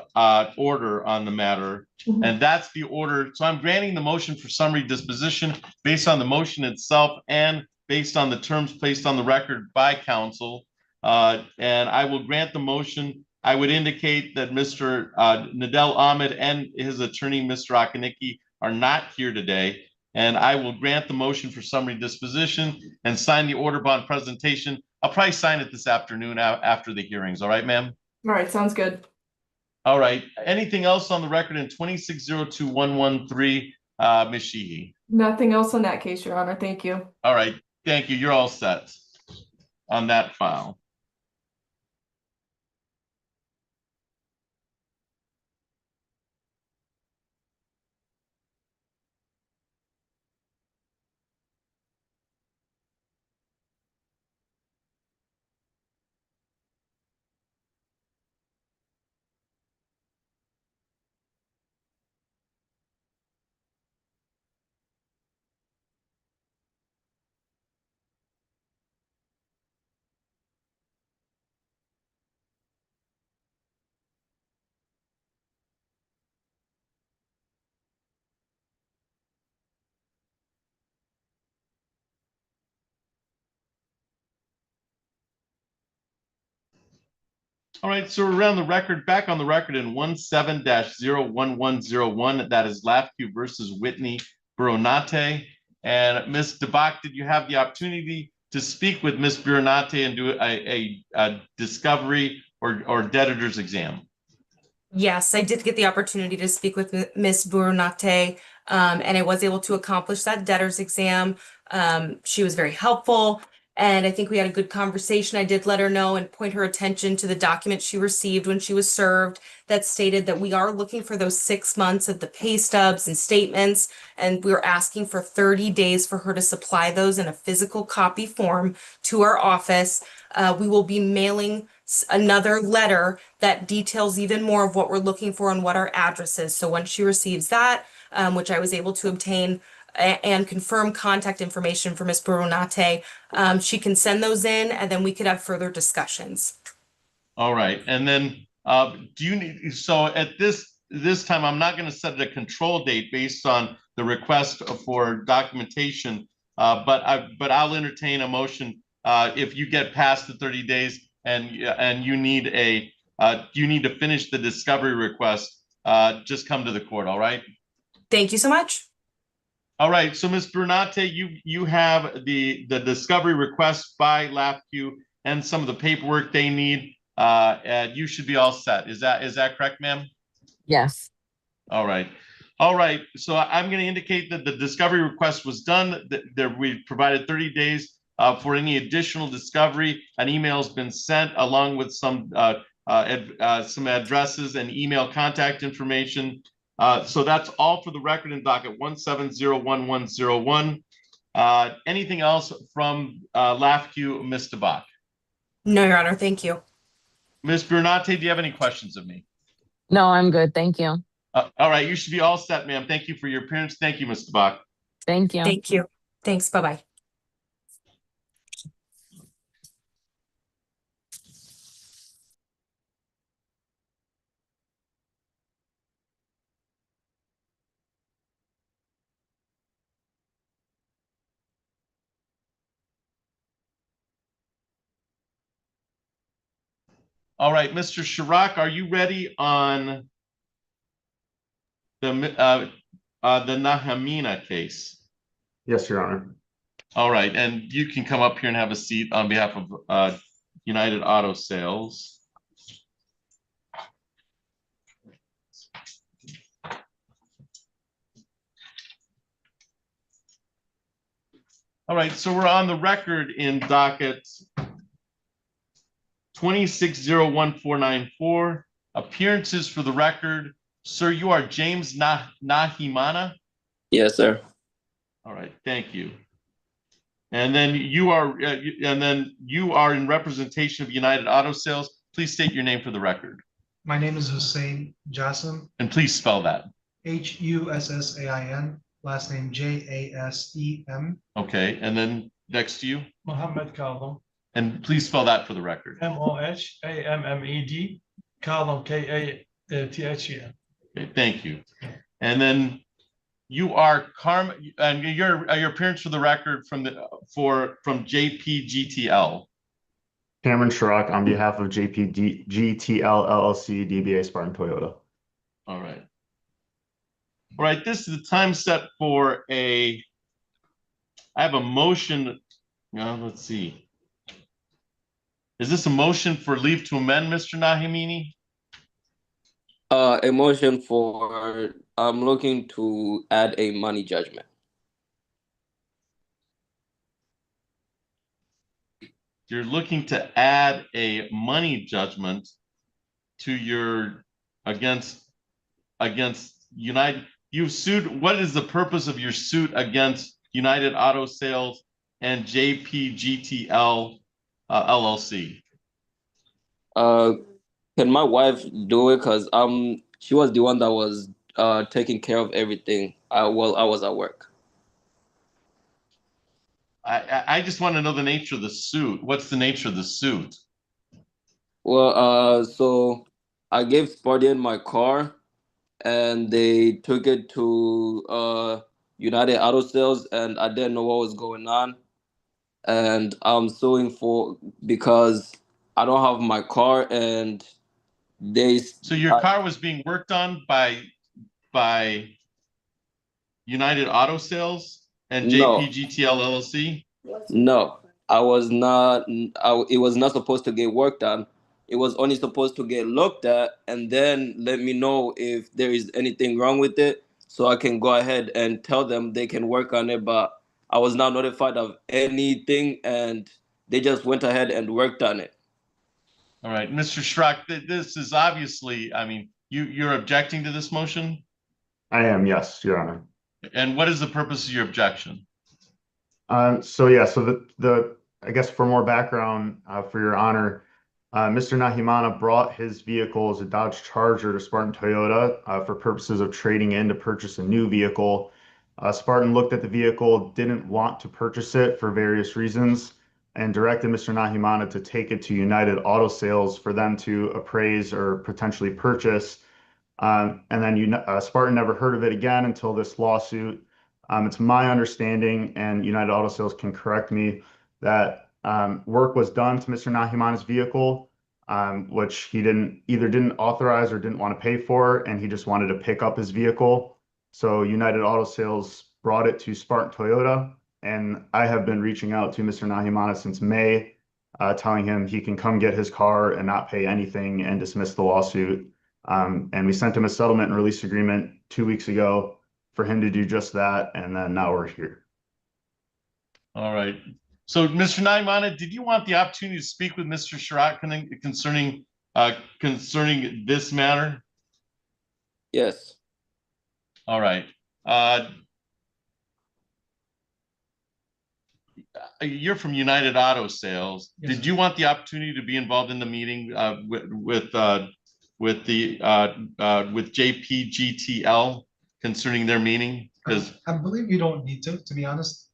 order on the matter, and that's the order. So I'm granting the motion for summary disposition based on the motion itself and based on the terms placed on the record by counsel. And I will grant the motion. I would indicate that Mr. Nadel Ahmed and his attorney, Mr. Akanicki, are not here today. And I will grant the motion for summary disposition and sign the order bond presentation. I'll probably sign it this afternoon after the hearings. All right, ma'am? All right, sounds good. All right. Anything else on the record in 2602-113, Ms. Sheehy? Nothing else on that case, Your Honor. Thank you. All right. Thank you. You're all set on that file. All right, so we're on the record, back on the record in 17-01101. That is Lafque versus Whitney Buronate. And Ms. DeBach, did you have the opportunity to speak with Ms. Buronate and do a discovery or debtor's exam? Yes, I did get the opportunity to speak with Ms. Buronate, and I was able to accomplish that debtor's exam. She was very helpful, and I think we had a good conversation. I did let her know and point her attention to the document she received when she was served that stated that we are looking for those 6 months of the pay stubs and statements, and we're asking for 30 days for her to supply those in a physical copy form to our office. We will be mailing another letter that details even more of what we're looking for and what our address is. So once she receives that, which I was able to obtain and confirm contact information for Ms. Buronate, she can send those in and then we could have further discussions. All right, and then do you need, so at this time, I'm not going to set a control date based on the request for documentation, but I'll entertain a motion if you get past the 30 days and you need to finish the discovery request, just come to the court. All right. Thank you so much. All right, so Ms. Buronate, you have the discovery request by Lafque and some of the paperwork they need. And you should be all set. Is that correct, ma'am? Yes. All right. All right. So I'm going to indicate that the discovery request was done. That we provided 30 days for any additional discovery. An email has been sent along with some addresses and email contact information. So that's all for the record in docket 17-01101. Anything else from Lafque, Ms. DeBach? No, Your Honor. Thank you. Ms. Buronate, do you have any questions of me? No, I'm good. Thank you. All right, you should be all set, ma'am. Thank you for your appearance. Thank you, Mr. Bach. Thank you. Thank you. Thanks. Bye-bye. All right, Mr. Chirac, are you ready on the Nahamina case? Yes, Your Honor. All right, and you can come up here and have a seat on behalf of United Auto Sales. All right, so we're on the record in docket 26-01494. Appearances for the record. Sir, you are James Nahimana? Yes, sir. All right, thank you. And then you are in representation of United Auto Sales. Please state your name for the record. My name is Hussein Jassim. And please spell that. Hussain, last name Jasem. Okay, and then next to you. Mohammed Kalom. And please spell that for the record. Mohammed, Kalom, Kathen. Okay, thank you. And then you are and your appearance for the record from JPGTL. Cameron Chirac on behalf of JPGTL LLC, DBA Spartan Toyota. All right. All right, this is the time set for I have a motion. Let's see. Is this a motion for leave to amend, Mr. Nahimini? A motion for, I'm looking to add a money judgment. You're looking to add a money judgment to your against United. You've sued. What is the purpose of your suit against United Auto Sales and JPGTL LLC? Can my wife do it? Because she was the one that was taking care of everything while I was at work. I just want to know the nature of the suit. What's the nature of the suit? Well, so I gave Spartan my car, and they took it to United Auto Sales, and I didn't know what was going on. And I'm suing because I don't have my car, and they. So your car was being worked on by United Auto Sales and No. JPGTL LLC? No, I was not. It was not supposed to get worked on. It was only supposed to get looked at and then let me know if there is anything wrong with it, so I can go ahead and tell them they can work on it. But I was not notified of anything, and they just went ahead and worked on it. All right, Mr. Schrock, this is obviously, I mean, you're objecting to this motion? I am, yes, Your Honor. And what is the purpose of your objection? So the I guess for more background, for Your Honor, Mr. Nahimana brought his vehicle as a Dodge Charger to Spartan Toyota for purposes of trading in to purchase a new vehicle. Spartan looked at the vehicle, didn't want to purchase it for various reasons, and directed Mr. Nahimana to take it to United Auto Sales for them to appraise or potentially purchase. And then Spartan never heard of it again until this lawsuit. It's my understanding, and United Auto Sales can correct me, that work was done to Mr. Nahimana's vehicle, which he didn't authorize or didn't want to pay for, and he just wanted to pick up his vehicle. So United Auto Sales brought it to Spartan Toyota, and I have been reaching out to Mr. Nahimana since May, telling him he can come get his car and not pay anything and dismiss the lawsuit. And we sent him a settlement and release agreement 2 weeks ago for him to do just that, and then now we're here. All right. So, Mr. Nahimana, did you want the opportunity to speak with Mr. Schrock concerning this matter? Yes. All right. You're from United Auto Sales. Yes, Did you want the opportunity to be involved in the meeting with JPGTL concerning their meeting? Because I believe you don't need to be honest.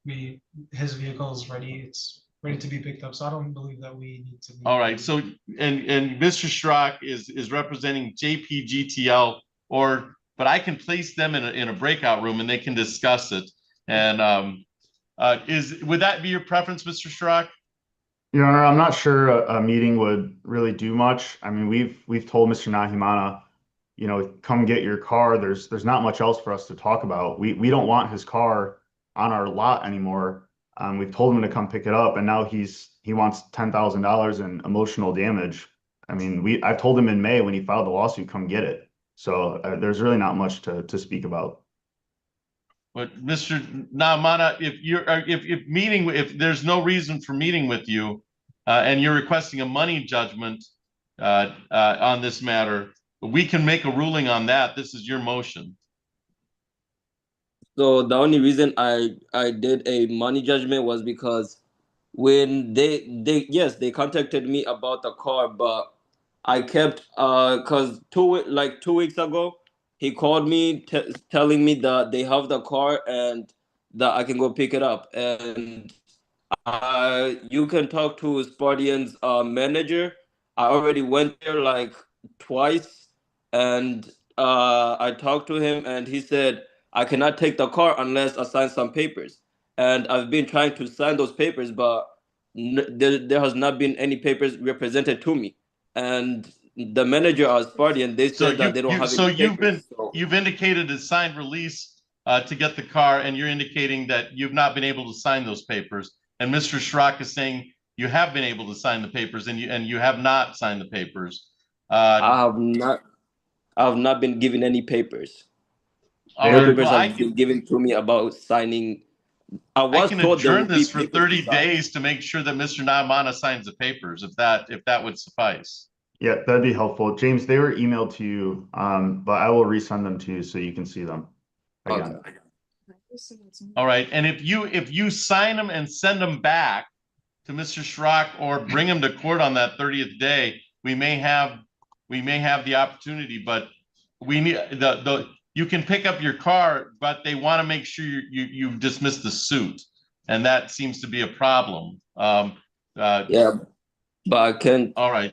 His vehicle is ready. It's ready to be picked up. So I don't believe that we need to be. all right. So and Mr. Schrock is representing JPGTL, but I can place them in a breakout room and they can discuss it. And would that be your preference, Mr. Schrock? Your Honor, I'm not sure a meeting would really do much. I mean, we've told Mr. Nahimana, come get your car. There's not much else for us to talk about. We don't want his car on our lot anymore. We've told him to come pick it up, and now he wants $10,000 in emotional damage. I mean, I've told him in May when he filed the lawsuit, come get it. So there's really not much to speak about. But Mr. Nahimana, if there's no reason for meeting with you, and you're requesting a money judgment on this matter, we can make a ruling on that. This is your motion. So the only reason I did a money judgment was because when they contacted me about the car, but I kept because 2 weeks ago he called me telling me that they have the car and that I can go pick it up, and you can talk to Spartian's manager. I already went there like twice, and I talked to him, and he said I cannot take the car unless I sign some papers. And I've been trying to sign those papers, but there has not been any papers represented to me. And the manager of Spartian, they said that they don't have any papers. You've indicated a signed release to get the car, and you're indicating that you've not been able to sign those papers. And Mr. Schrock is saying you have been able to sign the papers, and you have not signed the papers. I have not been given any papers. All No right, papers well, have been given to me about signing. I can told there adjourn would be this for papers 30 to sign. days to make sure that Mr. Nahimana signs the papers, if that would suffice. Yeah, that'd be helpful. James, they were emailed to you, but I will resend them to you so you can see them again. Okay. All right, and if you sign them and send them back to Mr. Schrock or bring him to court on that 30th day, we may have the opportunity, but we need you can pick up your car, but they want to make sure you dismiss the suit, and that seems to be a problem. Yeah, but I can't. All right,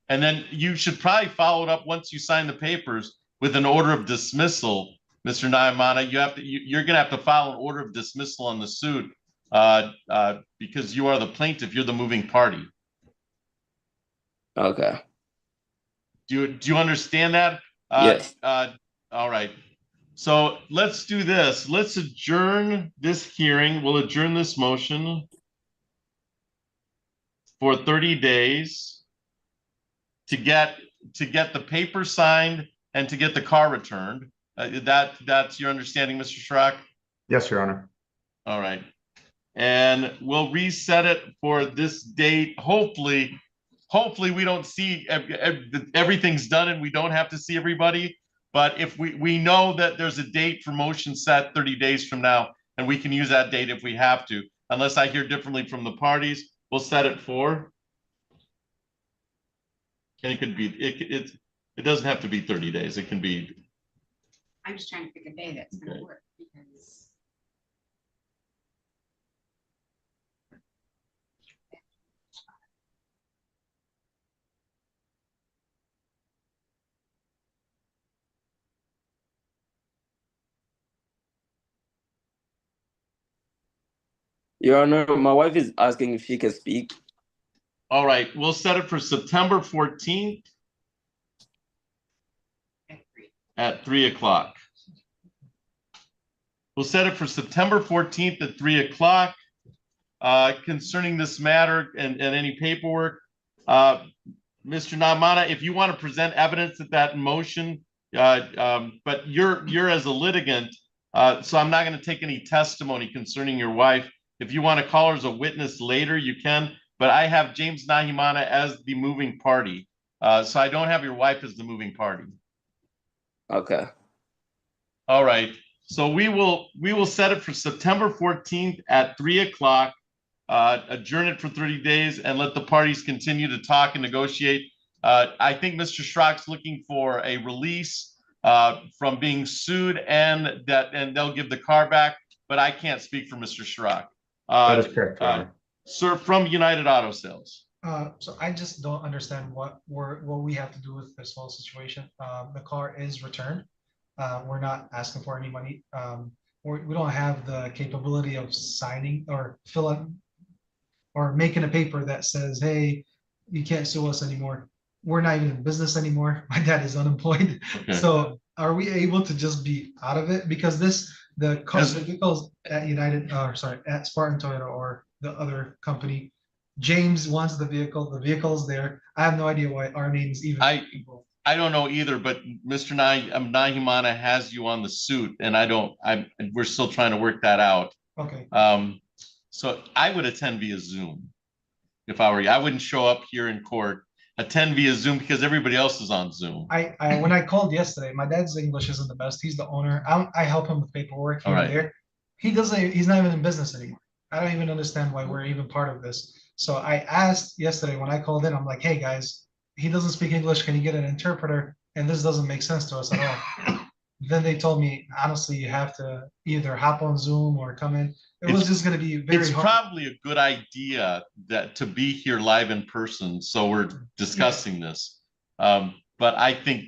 and then you should probably follow it up once you sign the papers with an order of dismissal, Mr. Nahimana. You're going to have to file an order of dismissal on the suit because you are the plaintiff. You're the moving party. Okay. Do you understand that? Yes. All right. So let's do this. Let's adjourn this hearing. We'll adjourn this motion for 30 days to get the paper signed and to get the car returned. That's your understanding, Mr. Schrock? Yes, Your Honor. All right. And we'll reset it for this date. Hopefully we don't see everything's done and we don't have to see everybody. But if we know that there's a date for motion set 30 days from now, and we can use that date if we have to, unless I hear differently from the parties, we'll set it for. And it could be, it doesn't have to be 30 days. It can be. I'm just trying to pick a day that's gonna work because. Your Honor, my wife is asking if she can speak. All right, we'll set it for September 14th at 3 o'clock. We'll set it for September 14th at 3 o'clock. Concerning this matter and any paperwork, Mr. Nahimana, if you want to present evidence of that motion, but you're as a litigant, so I'm not going to take any testimony concerning your wife. If you want to call her as a witness later, you can, but I have James Nahimana as the moving party. So I don't have your wife as the moving party. Okay. All right. So we will set it for September 14th at 3 o'clock. Adjourn it for 30 days and let the parties continue to talk and negotiate. I think Mr. Schrock's looking for a release from being sued and they'll give the car back, but I can't speak for Mr. Schrock. That is correct, Your Honor. Sir, from United Auto Sales. So I just don't understand what we have to do with this whole situation. The car is returned. We're not asking for any money. We don't have the capability of signing or filling or making a paper that says, hey, you can't sue us anymore. We're not even in business anymore. My dad is unemployed. Okay. So are we able to just be out of it? Because the vehicles at at Spartan Toyota or the other company, James wants the vehicle's there. I have no idea why our name's even. I don't know either, but Mr. Nahimana has you on the suit, and we're still trying to work that out. Okay. So I would attend via Zoom if I were you. I wouldn't show up here in court. Attend via Zoom because everybody else is on Zoom. When I called yesterday, my dad's English isn't the best. He's the owner. I help him with paperwork here and there. He's not even in business anymore. I don't even understand why we're even part of this. So I asked yesterday when I called in, I'm like, hey guys, he doesn't speak English. Can you get an interpreter? And this doesn't make sense to us at all. Then they told me, honestly, you have to either hop on Zoom or come in. It was just going to be very hard. Probably a good idea to be here live in person. So we're discussing this. But I think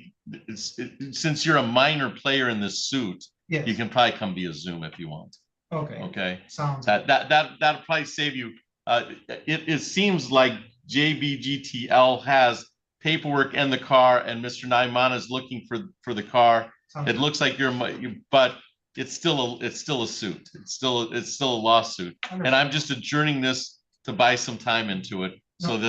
since you're a minor player in this suit, you can probably come via Zoom if you want. Okay. Okay. Sounds that'll probably save you. It seems like JBGTL has paperwork and the car, and Mr. Nahimana is looking for the car. It looks like but it's still a suit. It's still a lawsuit, and I'm just adjourning this to buy some time into it, so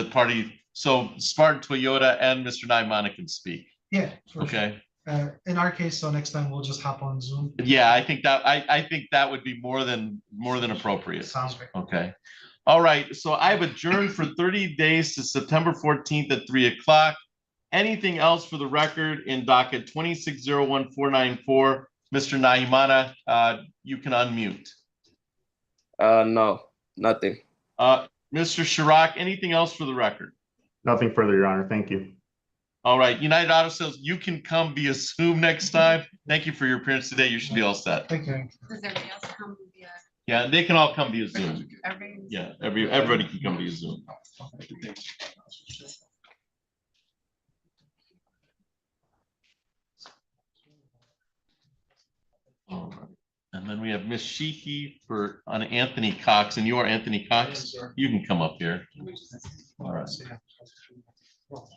so Spartan Toyota and Mr. Nahimana can speak. Yeah. Okay. Sure. In our case, so next time we'll just hop on Zoom. Yeah, I think that would be more than appropriate. Sounds great. Okay. All right. So I've adjourned for 30 days to September 14th at 3 o'clock. Anything else for the record in docket 2601-494? Mr. Nahimana, you can unmute. No, nothing. Mr. Schrock, anything else for the record? Nothing further, Your Honor. Thank you. All right. United Auto Sales, you can come via Zoom next time. Thank you for your appearance today. You should be all set. Thank you. Does everybody else come via? Yeah, they can all come via Zoom. Everybody? Yeah, everybody can come via Zoom. All right. And then we have Miss Sheehy on Anthony Cox, and you are Anthony Cox. You can come up here. All right. All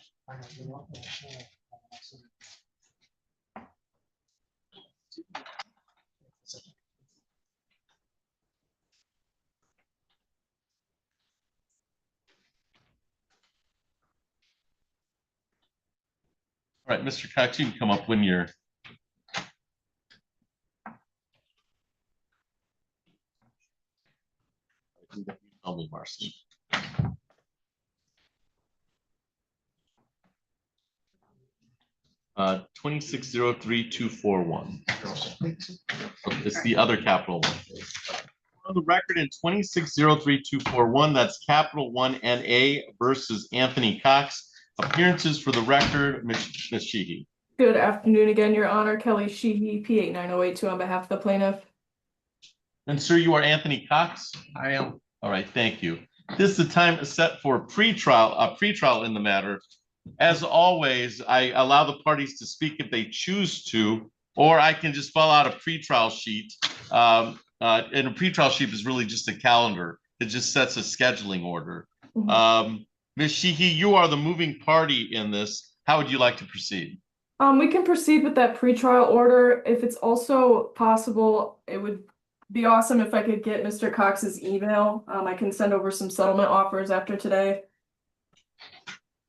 right, Mr. Cox, you can come up when you're. Tell me, Marcy. Uh, 2603-241. It's the other capital one. On the record in 2603-241, that's Capital One NA versus Anthony Cox. Appearances for the record, Ms. Sheehy. Good afternoon again, Your Honor. Kelly Sheehy, P 89082 on behalf of the plaintiff. And sir, you are Anthony Cox? I am. All right, thank you. This is the time set for pretrial in the matter. As always, I allow the parties to speak if they choose to, or I can just fill out a pretrial sheet. And a pretrial sheet is really just a calendar. It just sets a scheduling order. Ms. Sheehy, you are the moving party in this. How would you like to proceed? We can proceed with that pretrial order. If it's also possible, it would be awesome if I could get Mr. Cox's email. I can send over some settlement offers after today.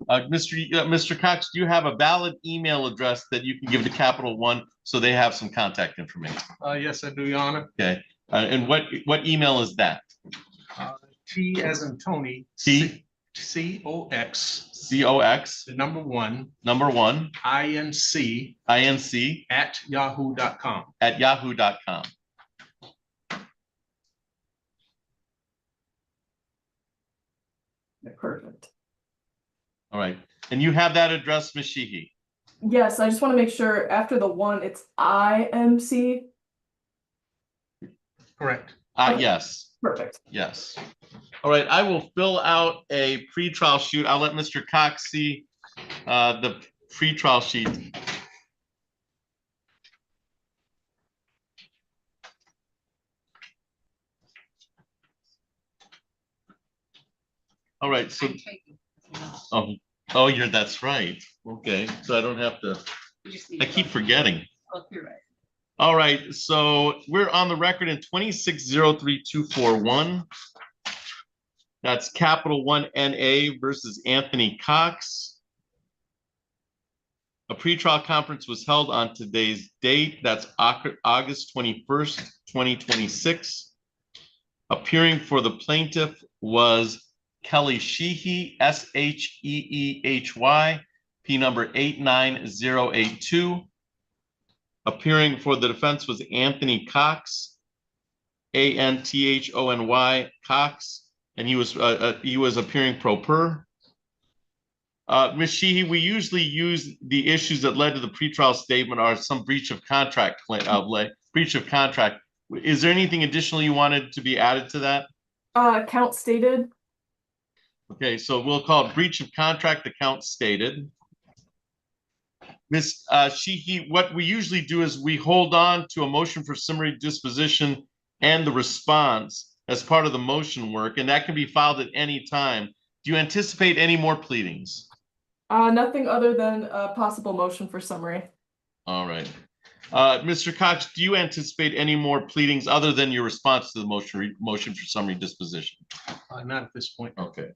Mr. Cox, do you have a valid email address that you can give to Capital One so they have some contact information? Yes, I do, Your Honor. Okay. And what email is that? T as in Tony. T. COX. COX. The number one. INC. At yahoo.com. At yahoo.com. Perfect. All right. And you have that address, Ms. Sheehy? Yes, I just want to make sure after the one, it's IMC. Correct. Yes. Perfect. Yes. All right. I will fill out a pretrial sheet. I'll let Mr. Cox see the pretrial sheet. All right. So, that's right. Okay. So I don't have to, I keep forgetting. All right. So we're on the record in 2603-241. That's Capital One NA versus Anthony Cox. A pretrial conference was held on today's date. That's August 21st, 2026. Appearing for the plaintiff was Kelly Sheehy, SHEEHY, P number 89082. Appearing for the defense was Anthony Cox, ANTHONY Cox, and he was appearing pro per. Ms. Sheehy, we usually use the issues that led to the pretrial statement are some breach of contract. Is there anything additional you wanted to be added to that? Account stated. Okay, so we'll call it breach of contract, account stated. Ms. Sheehy, what we usually do is we hold on to a motion for summary disposition and the response as part of the motion work, and that can be filed at any time. Do you anticipate any more pleadings? Nothing other than a possible motion for summary. All right. Mr. Cox, do you anticipate any more pleadings other than your response to the motion for summary disposition? Not at this point. Okay.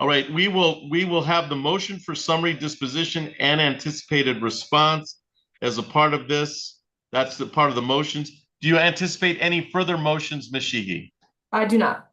All right, we will have the motion for summary disposition and anticipated response as a part of this. That's the part of the motions. Do you anticipate any further motions, Ms. Sheehy? I do not.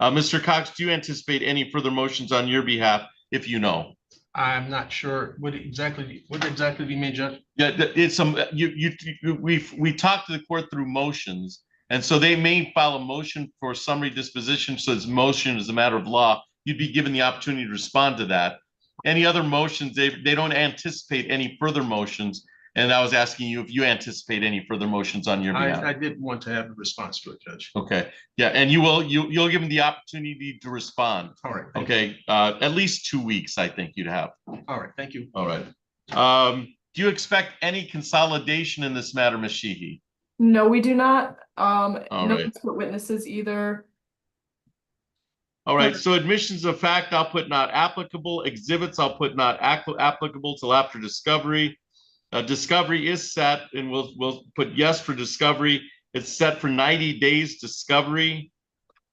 Mr. Cox, do you anticipate any further motions on your behalf, if you know? I'm not sure what exactly do you mean, Judge? Yeah, it's some we talked to the court through motions, and so they may file a motion for summary disposition. So this motion is a matter of law. You'd be given the opportunity to respond to that. Any other motions? They don't anticipate any further motions. And I was asking you if you anticipate any further motions on your behalf. I did want to have a response to it, Judge. Okay. Yeah, and you'll give them the opportunity to respond. All right. Okay. At least 2 weeks, I think you'd have. All right. Thank you. All right. Do you expect any consolidation in this matter, Ms. Sheehy? No, we do not. All No right. expert witnesses either. All right, so admissions of fact, I'll put not applicable. Exhibits, I'll put not applicable till after discovery. Discovery is set, and we'll put yes for discovery. It's set for 90 days discovery.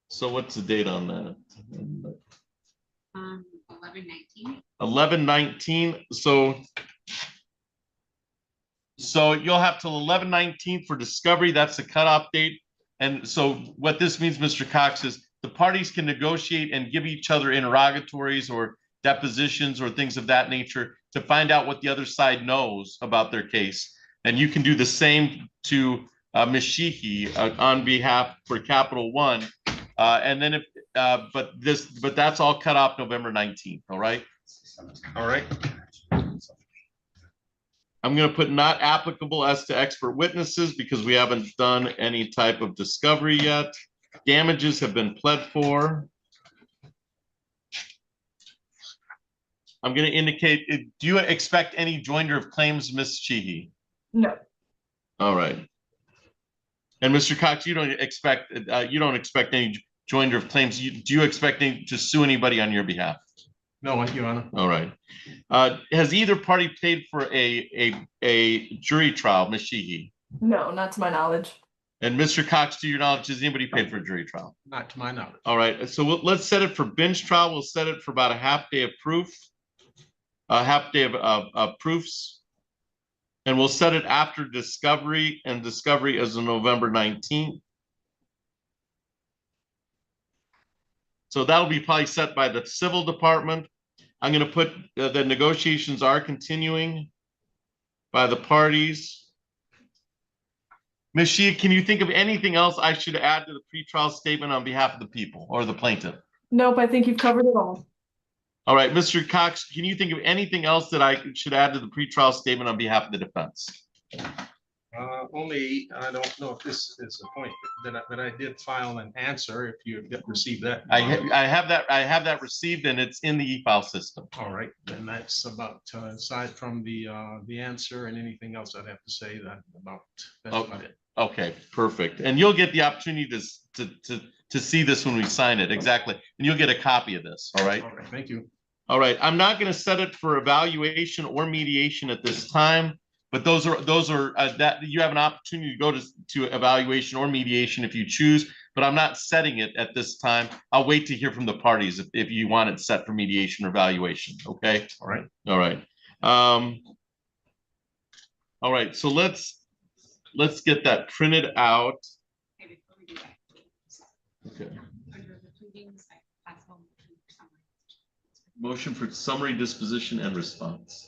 So what's the date on that? 11/19. 11/19. So you'll have till 11/19 for discovery. That's the cutoff date. And so what this means, Mr. Cox, is the parties can negotiate and give each other interrogatories or depositions or things of that nature to find out what the other side knows about their case. And you can do the same to Ms. Sheehy on behalf for Capital One. And then but that's all cut off November 19th. All right. All right. I'm going to put not applicable as to expert witnesses because we haven't done any type of discovery yet. Damages have been pled for. I'm going to indicate, do you expect any joinder of claims, Ms. Sheehy? No. All right. And Mr. Cox, you don't expect any joinder of claims. Do you expect to sue anybody on your behalf? No, Your Honor. All right. Has either party paid for a jury trial, Ms. Sheehy? No, not to my knowledge. And Mr. Cox, to your knowledge, has anybody paid for a jury trial? Not to my knowledge. All right. So let's set it for bench trial. We'll set it for about a half day of proof, a half day of proofs. And we'll set it after discovery, and discovery is on November 19th. So that'll be probably set by the civil department. I'm going to put the negotiations are continuing by the parties. Ms. Shia, can you think of anything else I should add to the pretrial statement on behalf of the people or the plaintiff? Nope, I think you've covered it all. All right, Mr. Cox, can you think of anything else that I should add to the pretrial statement on behalf of the defense? Only, I don't know if this is a point that I did file an answer, if you received that. I have that received, and it's in the e-file system. All right, then that's about, aside from the answer and anything else I'd have to say that's about it. Okay, perfect. And you'll get the opportunity to see this when we sign it, exactly. And you'll get a copy of this, all right? All right, thank you. All right, I'm not going to set it for evaluation or mediation at this time, but those are that you have an opportunity to go to evaluation or mediation if you choose, but I'm not setting it at this time. I'll wait to hear from the parties if you want it set for mediation or evaluation, okay? All right. All right. All right, so let's get that printed out. Okay, before we do that. Okay. Under the pleadings, possible Motion for summary disposition and response.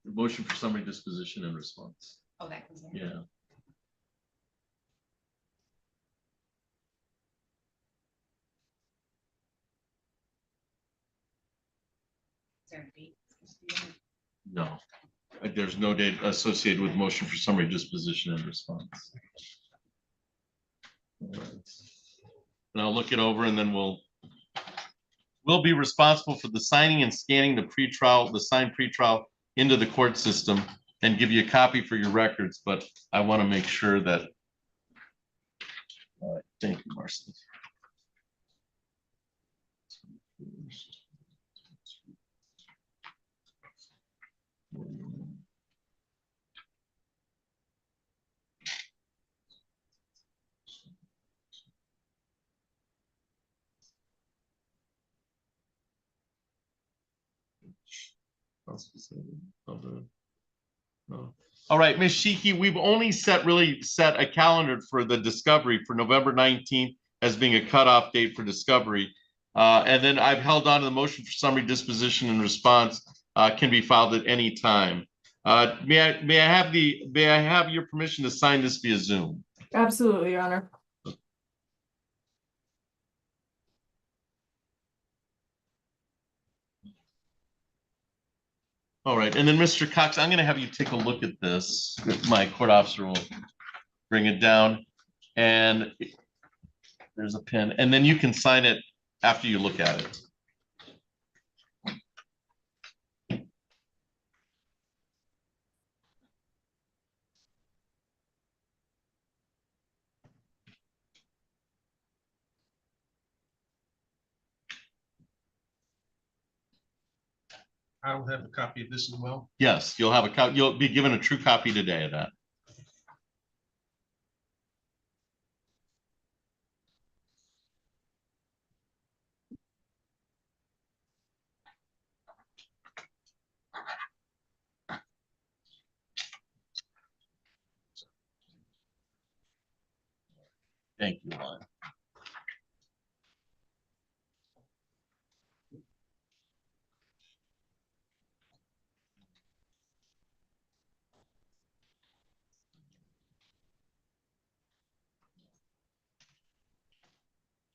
Motion for summary disposition and response. Oh, that comes in. Yeah. Is there a date? No, there's no date associated with motion for summary disposition and response. All right. And I'll look it over, and then we'll be responsible for the signing and scanning the signed pretrial into the court system and give you a copy for your records. But I want to make sure that. All right, thank you, Marcy. All right, Ms. Sheehy, we've only set a calendar for the discovery for November 19th as being a cutoff date for discovery. And then I've held on to the motion for summary disposition and response can be filed at any time. May I have your permission to sign this via Zoom? Absolutely, Your Honor. All right, and then Mr. Cox, I'm going to have you take a look at this. My court officer will bring it down, and there's a pen, and then you can sign it after you look at it. I will have a copy of this as well. Yes, you'll have a copy. You'll be given a true copy today of that. Thank you, Lon.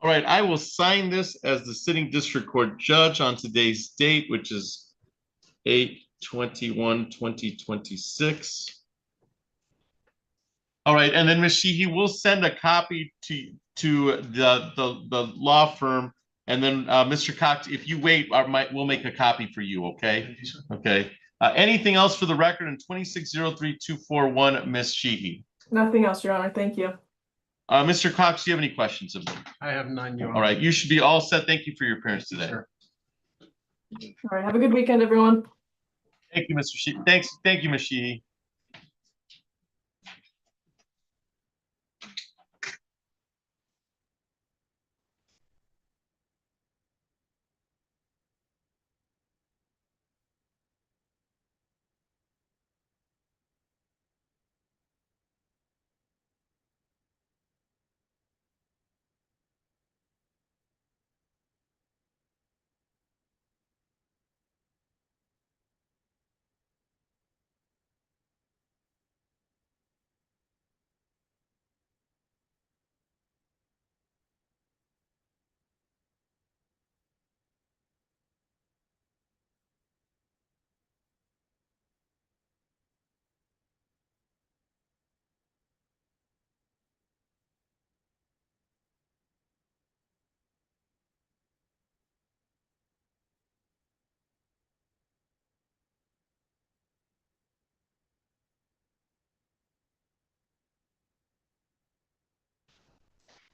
All right, I will sign this as the sitting district court judge on today's date, which is 8/21/2026. All right, and then Ms. Sheehy will send a copy to the law firm, and then Mr. Cox, if you wait, we'll make a copy for you. Okay. Thank you, sir. Okay. Anything else for the record in 2603-241, Ms. Sheehy? Nothing else, Your Honor. Thank you. Mr. Cox, do you have any questions of me? I have none, Your Honor. All right, you should be all set. Thank you for your appearance today. Sure. All right. Have a good weekend, everyone. Thank you, Mr. Sheehy. Thank you, Ms. Sheehy.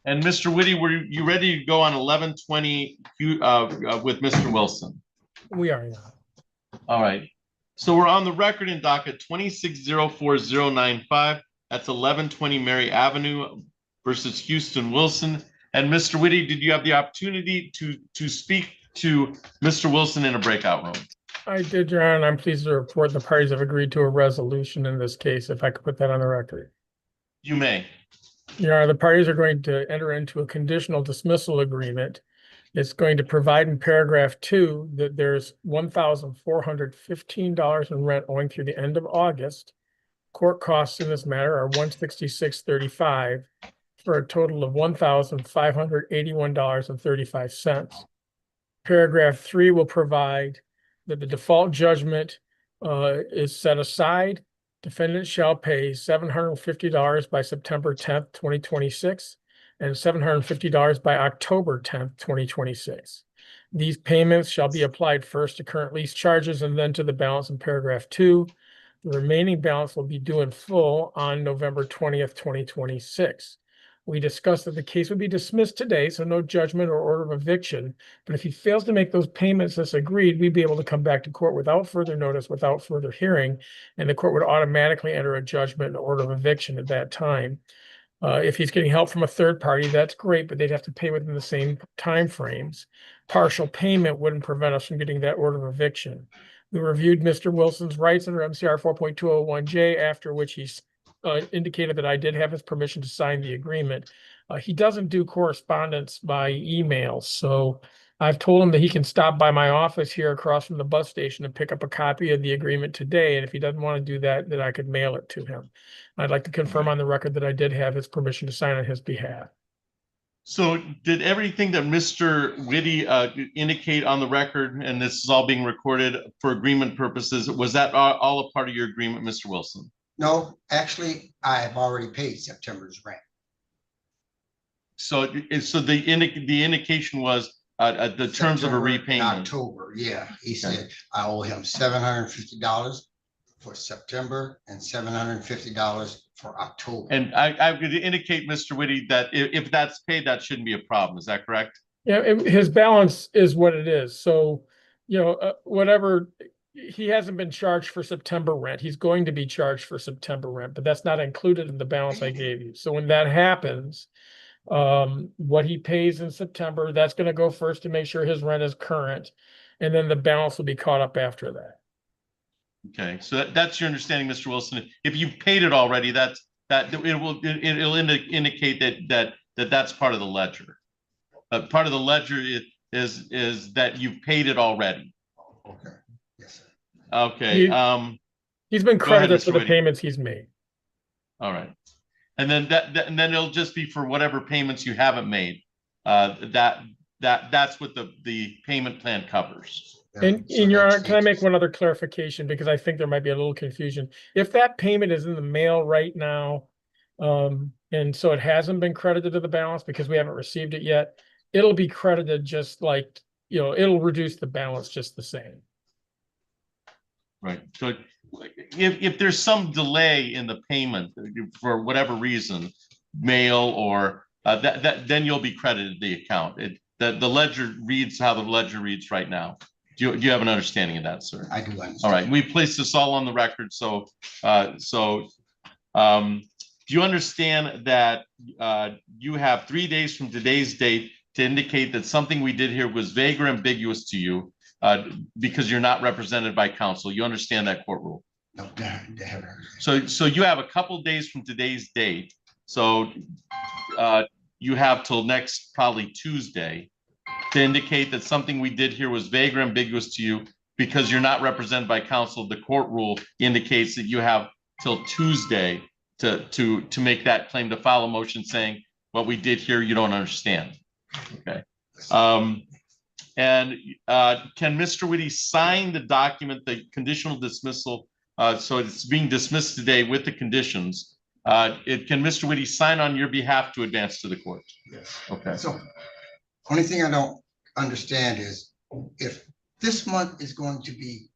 And Mr. Whitty, were you ready to go on 11/20 with Mr. Wilson? We are, yeah. All right. So we're on the record in docket 2604-095. That's 1120 Mary Avenue versus Houston Wilson. And Mr. Whitty, did you have the opportunity to speak to Mr. Wilson in a breakout room? I did, Your Honor, and I'm pleased to report the parties have agreed to a resolution in this case, if I could put that on the record. You may. Your Honor, the parties are going to enter into a conditional dismissal agreement. It's going to provide in paragraph 2 that there's $1,415 in rent owing through the end of August. Court costs in this matter are $166.35 for a total of $1,581.35. Paragraph 3 will provide that the default judgment is set aside. Defendant shall pay $750 by September 10th, 2026, and $750 by October 10th, 2026. These payments shall be applied first to current lease charges and then to the balance in paragraph 2. The remaining balance will be due in full on November 20th, 2026. We discussed that the case would be dismissed today, so no judgment or order of eviction. But if he fails to make those payments as agreed, we'd be able to come back to court without further notice, without further hearing, and the court would automatically enter a judgment and order of eviction at that time. If he's getting help from a third party, that's great, but they'd have to pay within the same timeframes. Partial payment wouldn't prevent us from getting that order of eviction. We reviewed Mr. Wilson's rights under MCR 4.201J, after which he's indicated that I did have his permission to sign the agreement. He doesn't do correspondence by email, so I've told him that he can stop by my office here across from the bus station and pick up a copy of the agreement today. And if he doesn't want to do that, then I could mail it to him. I'd like to confirm on the record that I did have his permission to sign on his behalf. So did everything that Mr. Whitty indicate on the record, and this is all being recorded for agreement purposes, was that all a part of your agreement, Mr. Wilson? No, actually, I have already paid September's rent. So the indication was the terms of a repayment. October, yeah. He said I owe him $750 for September and $750 for October. And I would indicate, Mr. Whitty, that if that's paid, that shouldn't be a problem. Is that correct? Yeah, his balance is what it is. So, whatever he hasn't been charged for September rent. He's going to be charged for September rent, but that's not included in the balance I gave you. So when that happens, what he pays in September, that's gonna go first to make sure his rent is current. And then the balance will be caught up after that. Okay, so that's your understanding, Mr. Wilson. If you've paid it already, it'll indicate that's part of the ledger. Part of the ledger is that you've paid it already. Okay, yes, sir. Okay, He's been go ahead, credited for Mr. the Whitty. payments he's made. All right. And then and then it'll just be for whatever payments you haven't made. That's what the payment plan covers. And in your honor, can I make one other clarification? Because I think there might be a little confusion. If that payment is in the mail right now, and so it hasn't been credited to the balance because we haven't received it yet, it'll be credited just like, it'll reduce the balance just the same. Right. So if there's some delay in the payment for whatever reason, mail or then you'll be credited the account. The ledger reads how the ledger reads right now. Do you have an understanding of that, sir? I do understand. All right. We placed this all on the record. So do you understand that you have 3 days from today's date to indicate that something we did here was vague or ambiguous to you because you're not represented by counsel? You understand that court rule? No, they haven't. So you have a couple days from today's date. So you have till next probably Tuesday to indicate that something we did here was vague or ambiguous to you because you're not represented by counsel. The court rule indicates that you have till Tuesday to make that claim, to file a motion saying what we did here you don't understand. Okay. And can Mr. Whitty sign the document, the conditional dismissal? So it's being dismissed today with the conditions. Can Mr. Whitty sign on your behalf to advance to the court? Yes. Okay. So only thing I don't understand is if this month is going to be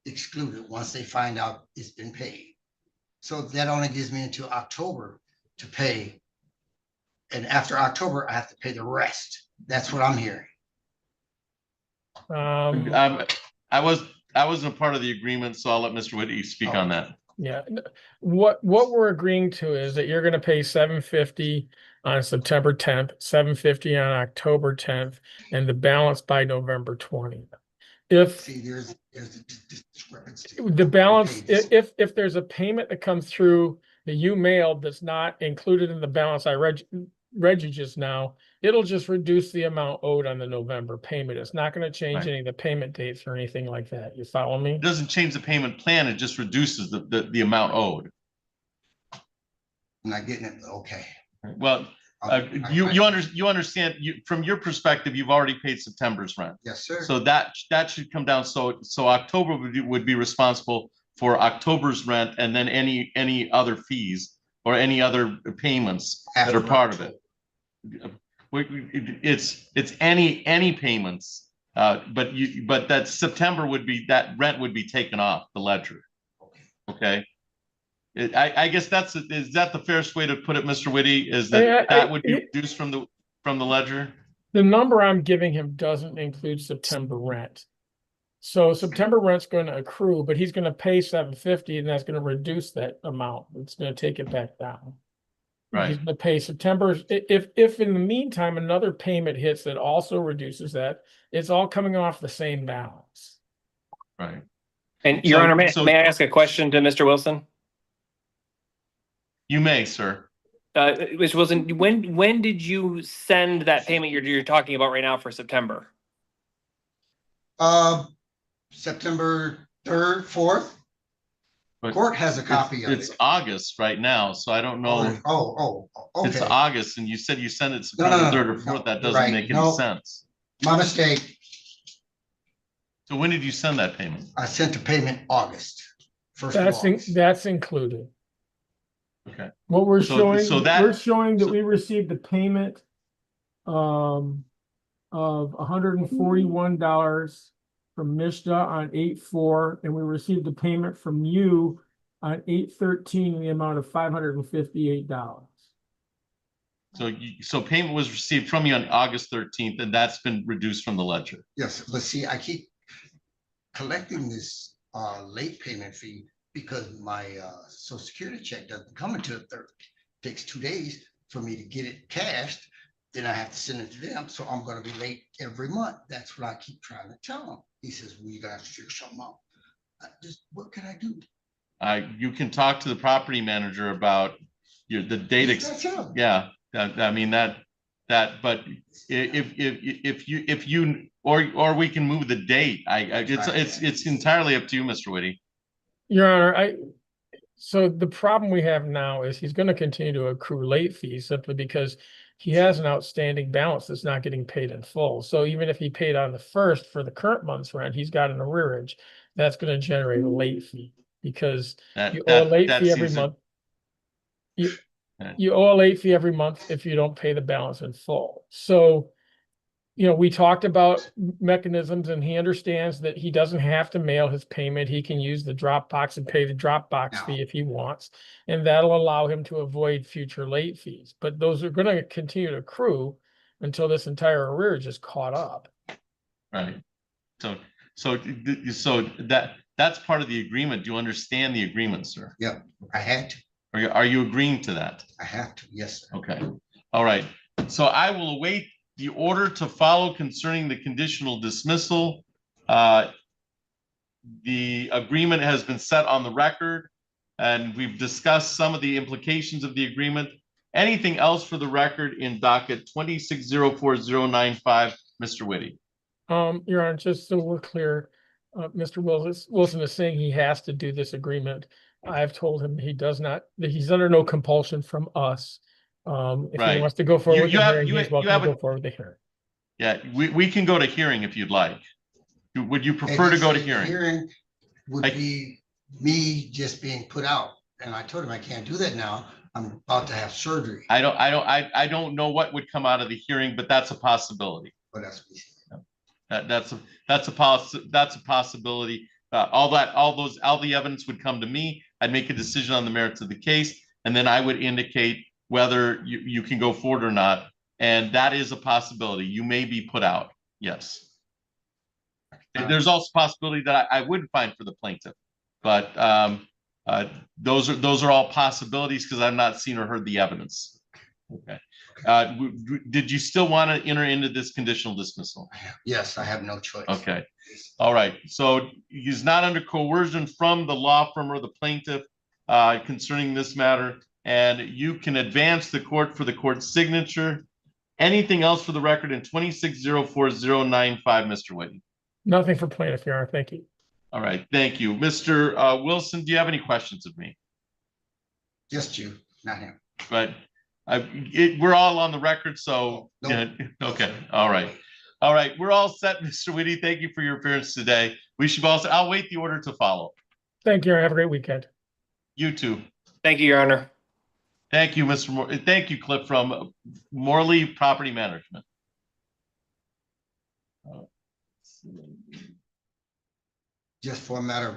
excluded once they find out it's been paid. So that only gives me until October to pay. And after October, I have to pay the rest. That's what I'm hearing. I wasn't a part of the agreement, so I'll let Mr. Whitty speak on that. Yeah, what we're agreeing to is that you're gonna pay $750 on September 10th, $750 on October 10th, and the balance by November 20th. If See, there's the discrepancy. the balance, if there's a payment that comes through that you mailed that's not included in the balance I read you just now, it'll just reduce the amount owed on the November payment. It's not going to change any of the payment dates or anything like that. You follow me? It doesn't change the payment plan. It just reduces the amount owed. I'm not getting it. Okay. Well, you understand, from your perspective, you've already paid September's rent. Yes, sir. So that should come down. So October would be responsible for October's rent and then any other fees or any other payments that are part of it. It's any payments, but that September that rent would be taken off the ledger. Okay. I guess is that the fairest way to put it, Mr. Whitty? Is that would be reduced from the ledger? The number I'm giving him doesn't include September rent. So September rent's going to accrue, but he's going to pay $750, and that's going to reduce that amount. It's going to take it back down. Right. He's going to pay September. If in the meantime another payment hits that also reduces that, it's all coming off the same balance. Right. And Your Honor, may I ask a question to Mr. Wilson? You may, sir. Mr. Wilson, when did you send that payment you're talking about right now for September? September 3rd, 4th. But court has a copy of it. It's August right now, so I don't know. Okay. It's August, and you said you sent it September 3rd or 4th. That doesn't make any sense. My mistake. So when did you send that payment? I sent the payment August. That's included. Okay. What we're So showing, we're showing that we received a payment of $141 from Mishda on 8/4, and we received a payment from you on 8/13 in the amount of $558. So payment was received from you on August 13th, and that's been reduced from the ledger. Yes, but see, collecting this late payment fee because my social security check doesn't come until the 3rd. Takes 2 days for me to get it cashed. Then I have to send it to them. So I'm gonna be late every month. That's what I keep trying to tell him. He says, well, you gotta figure something out. What can I do? You can talk to the property manager about the date. That's him. Yeah, I mean but if you or we can move the date. It's entirely up to you, Mr. Whitty. Your Honor, so the problem we have now is he's going to continue to accrue late fees simply because he has an outstanding balance that's not getting paid in full. So even if he paid on the 1st for the current month's rent, he's got an arrearage. That's going to generate a late fee because you owe a late fee every month. You owe a late fee every month if you don't pay the balance in full. So, we talked about mechanisms and he understands that he doesn't have to mail his payment. He can use the Dropbox and pay the Dropbox fee if he wants. And that'll allow him to avoid future late fees. But those are going to continue to accrue until this entire arrearage is caught up. Right. So that's part of the agreement. Do you understand the agreement, sir? Yeah, I had to. Are you agreeing to that? I have to, yes, sir. Okay. All right. So I will await the order to follow concerning the conditional dismissal. The agreement has been set on the record, and we've discussed some of the implications of the agreement. Anything else for the record in docket 2604095, Mr. Whitty? Your Honor, just so we're clear, Mr. Wilson is saying he has to do this agreement. I've told him that he's under no compulsion from us. If he wants to go forward with the hearing, he's welcome to go forward with the hearing. Yeah, we can go to hearing if you'd like. Would you prefer to go to hearing? Hearing would be me just being put out. And I told him I can't do that now. I'm about to have surgery. I don't know what would come out of the hearing, but that's a possibility. But that's a possibility. All the evidence would come to me. I'd make a decision on the merits of the case, and then I would indicate whether you can go forward or not. And that is a possibility. You may be put out. Yes. There's also a possibility that I would find for the plaintiff, but those are all possibilities because I've not seen or heard the evidence. Okay. Did you still want to enter into this conditional dismissal? Yes, I have no choice. Okay. All right. So he's not under coercion from the law firm or the plaintiff concerning this matter, and you can advance the court for the court's signature. Anything else for the record in 2604095, Mr. Whitty? Nothing for plaintiff, Your Honor. Thank you. All right. Thank you. Mr. Wilson, do you have any questions of me? Just you, not him. But we're all on the record, so yeah, okay. All right. All right. We're all set, Mr. Whitty. Thank you for your appearance today. I'll wait the order to follow. Thank you, Your Honor. Have a great weekend. You too. Thank you, Your Honor. Thank you, Mr. Moore. Thank you, Cliff from Morley Property Management. Just for a matter of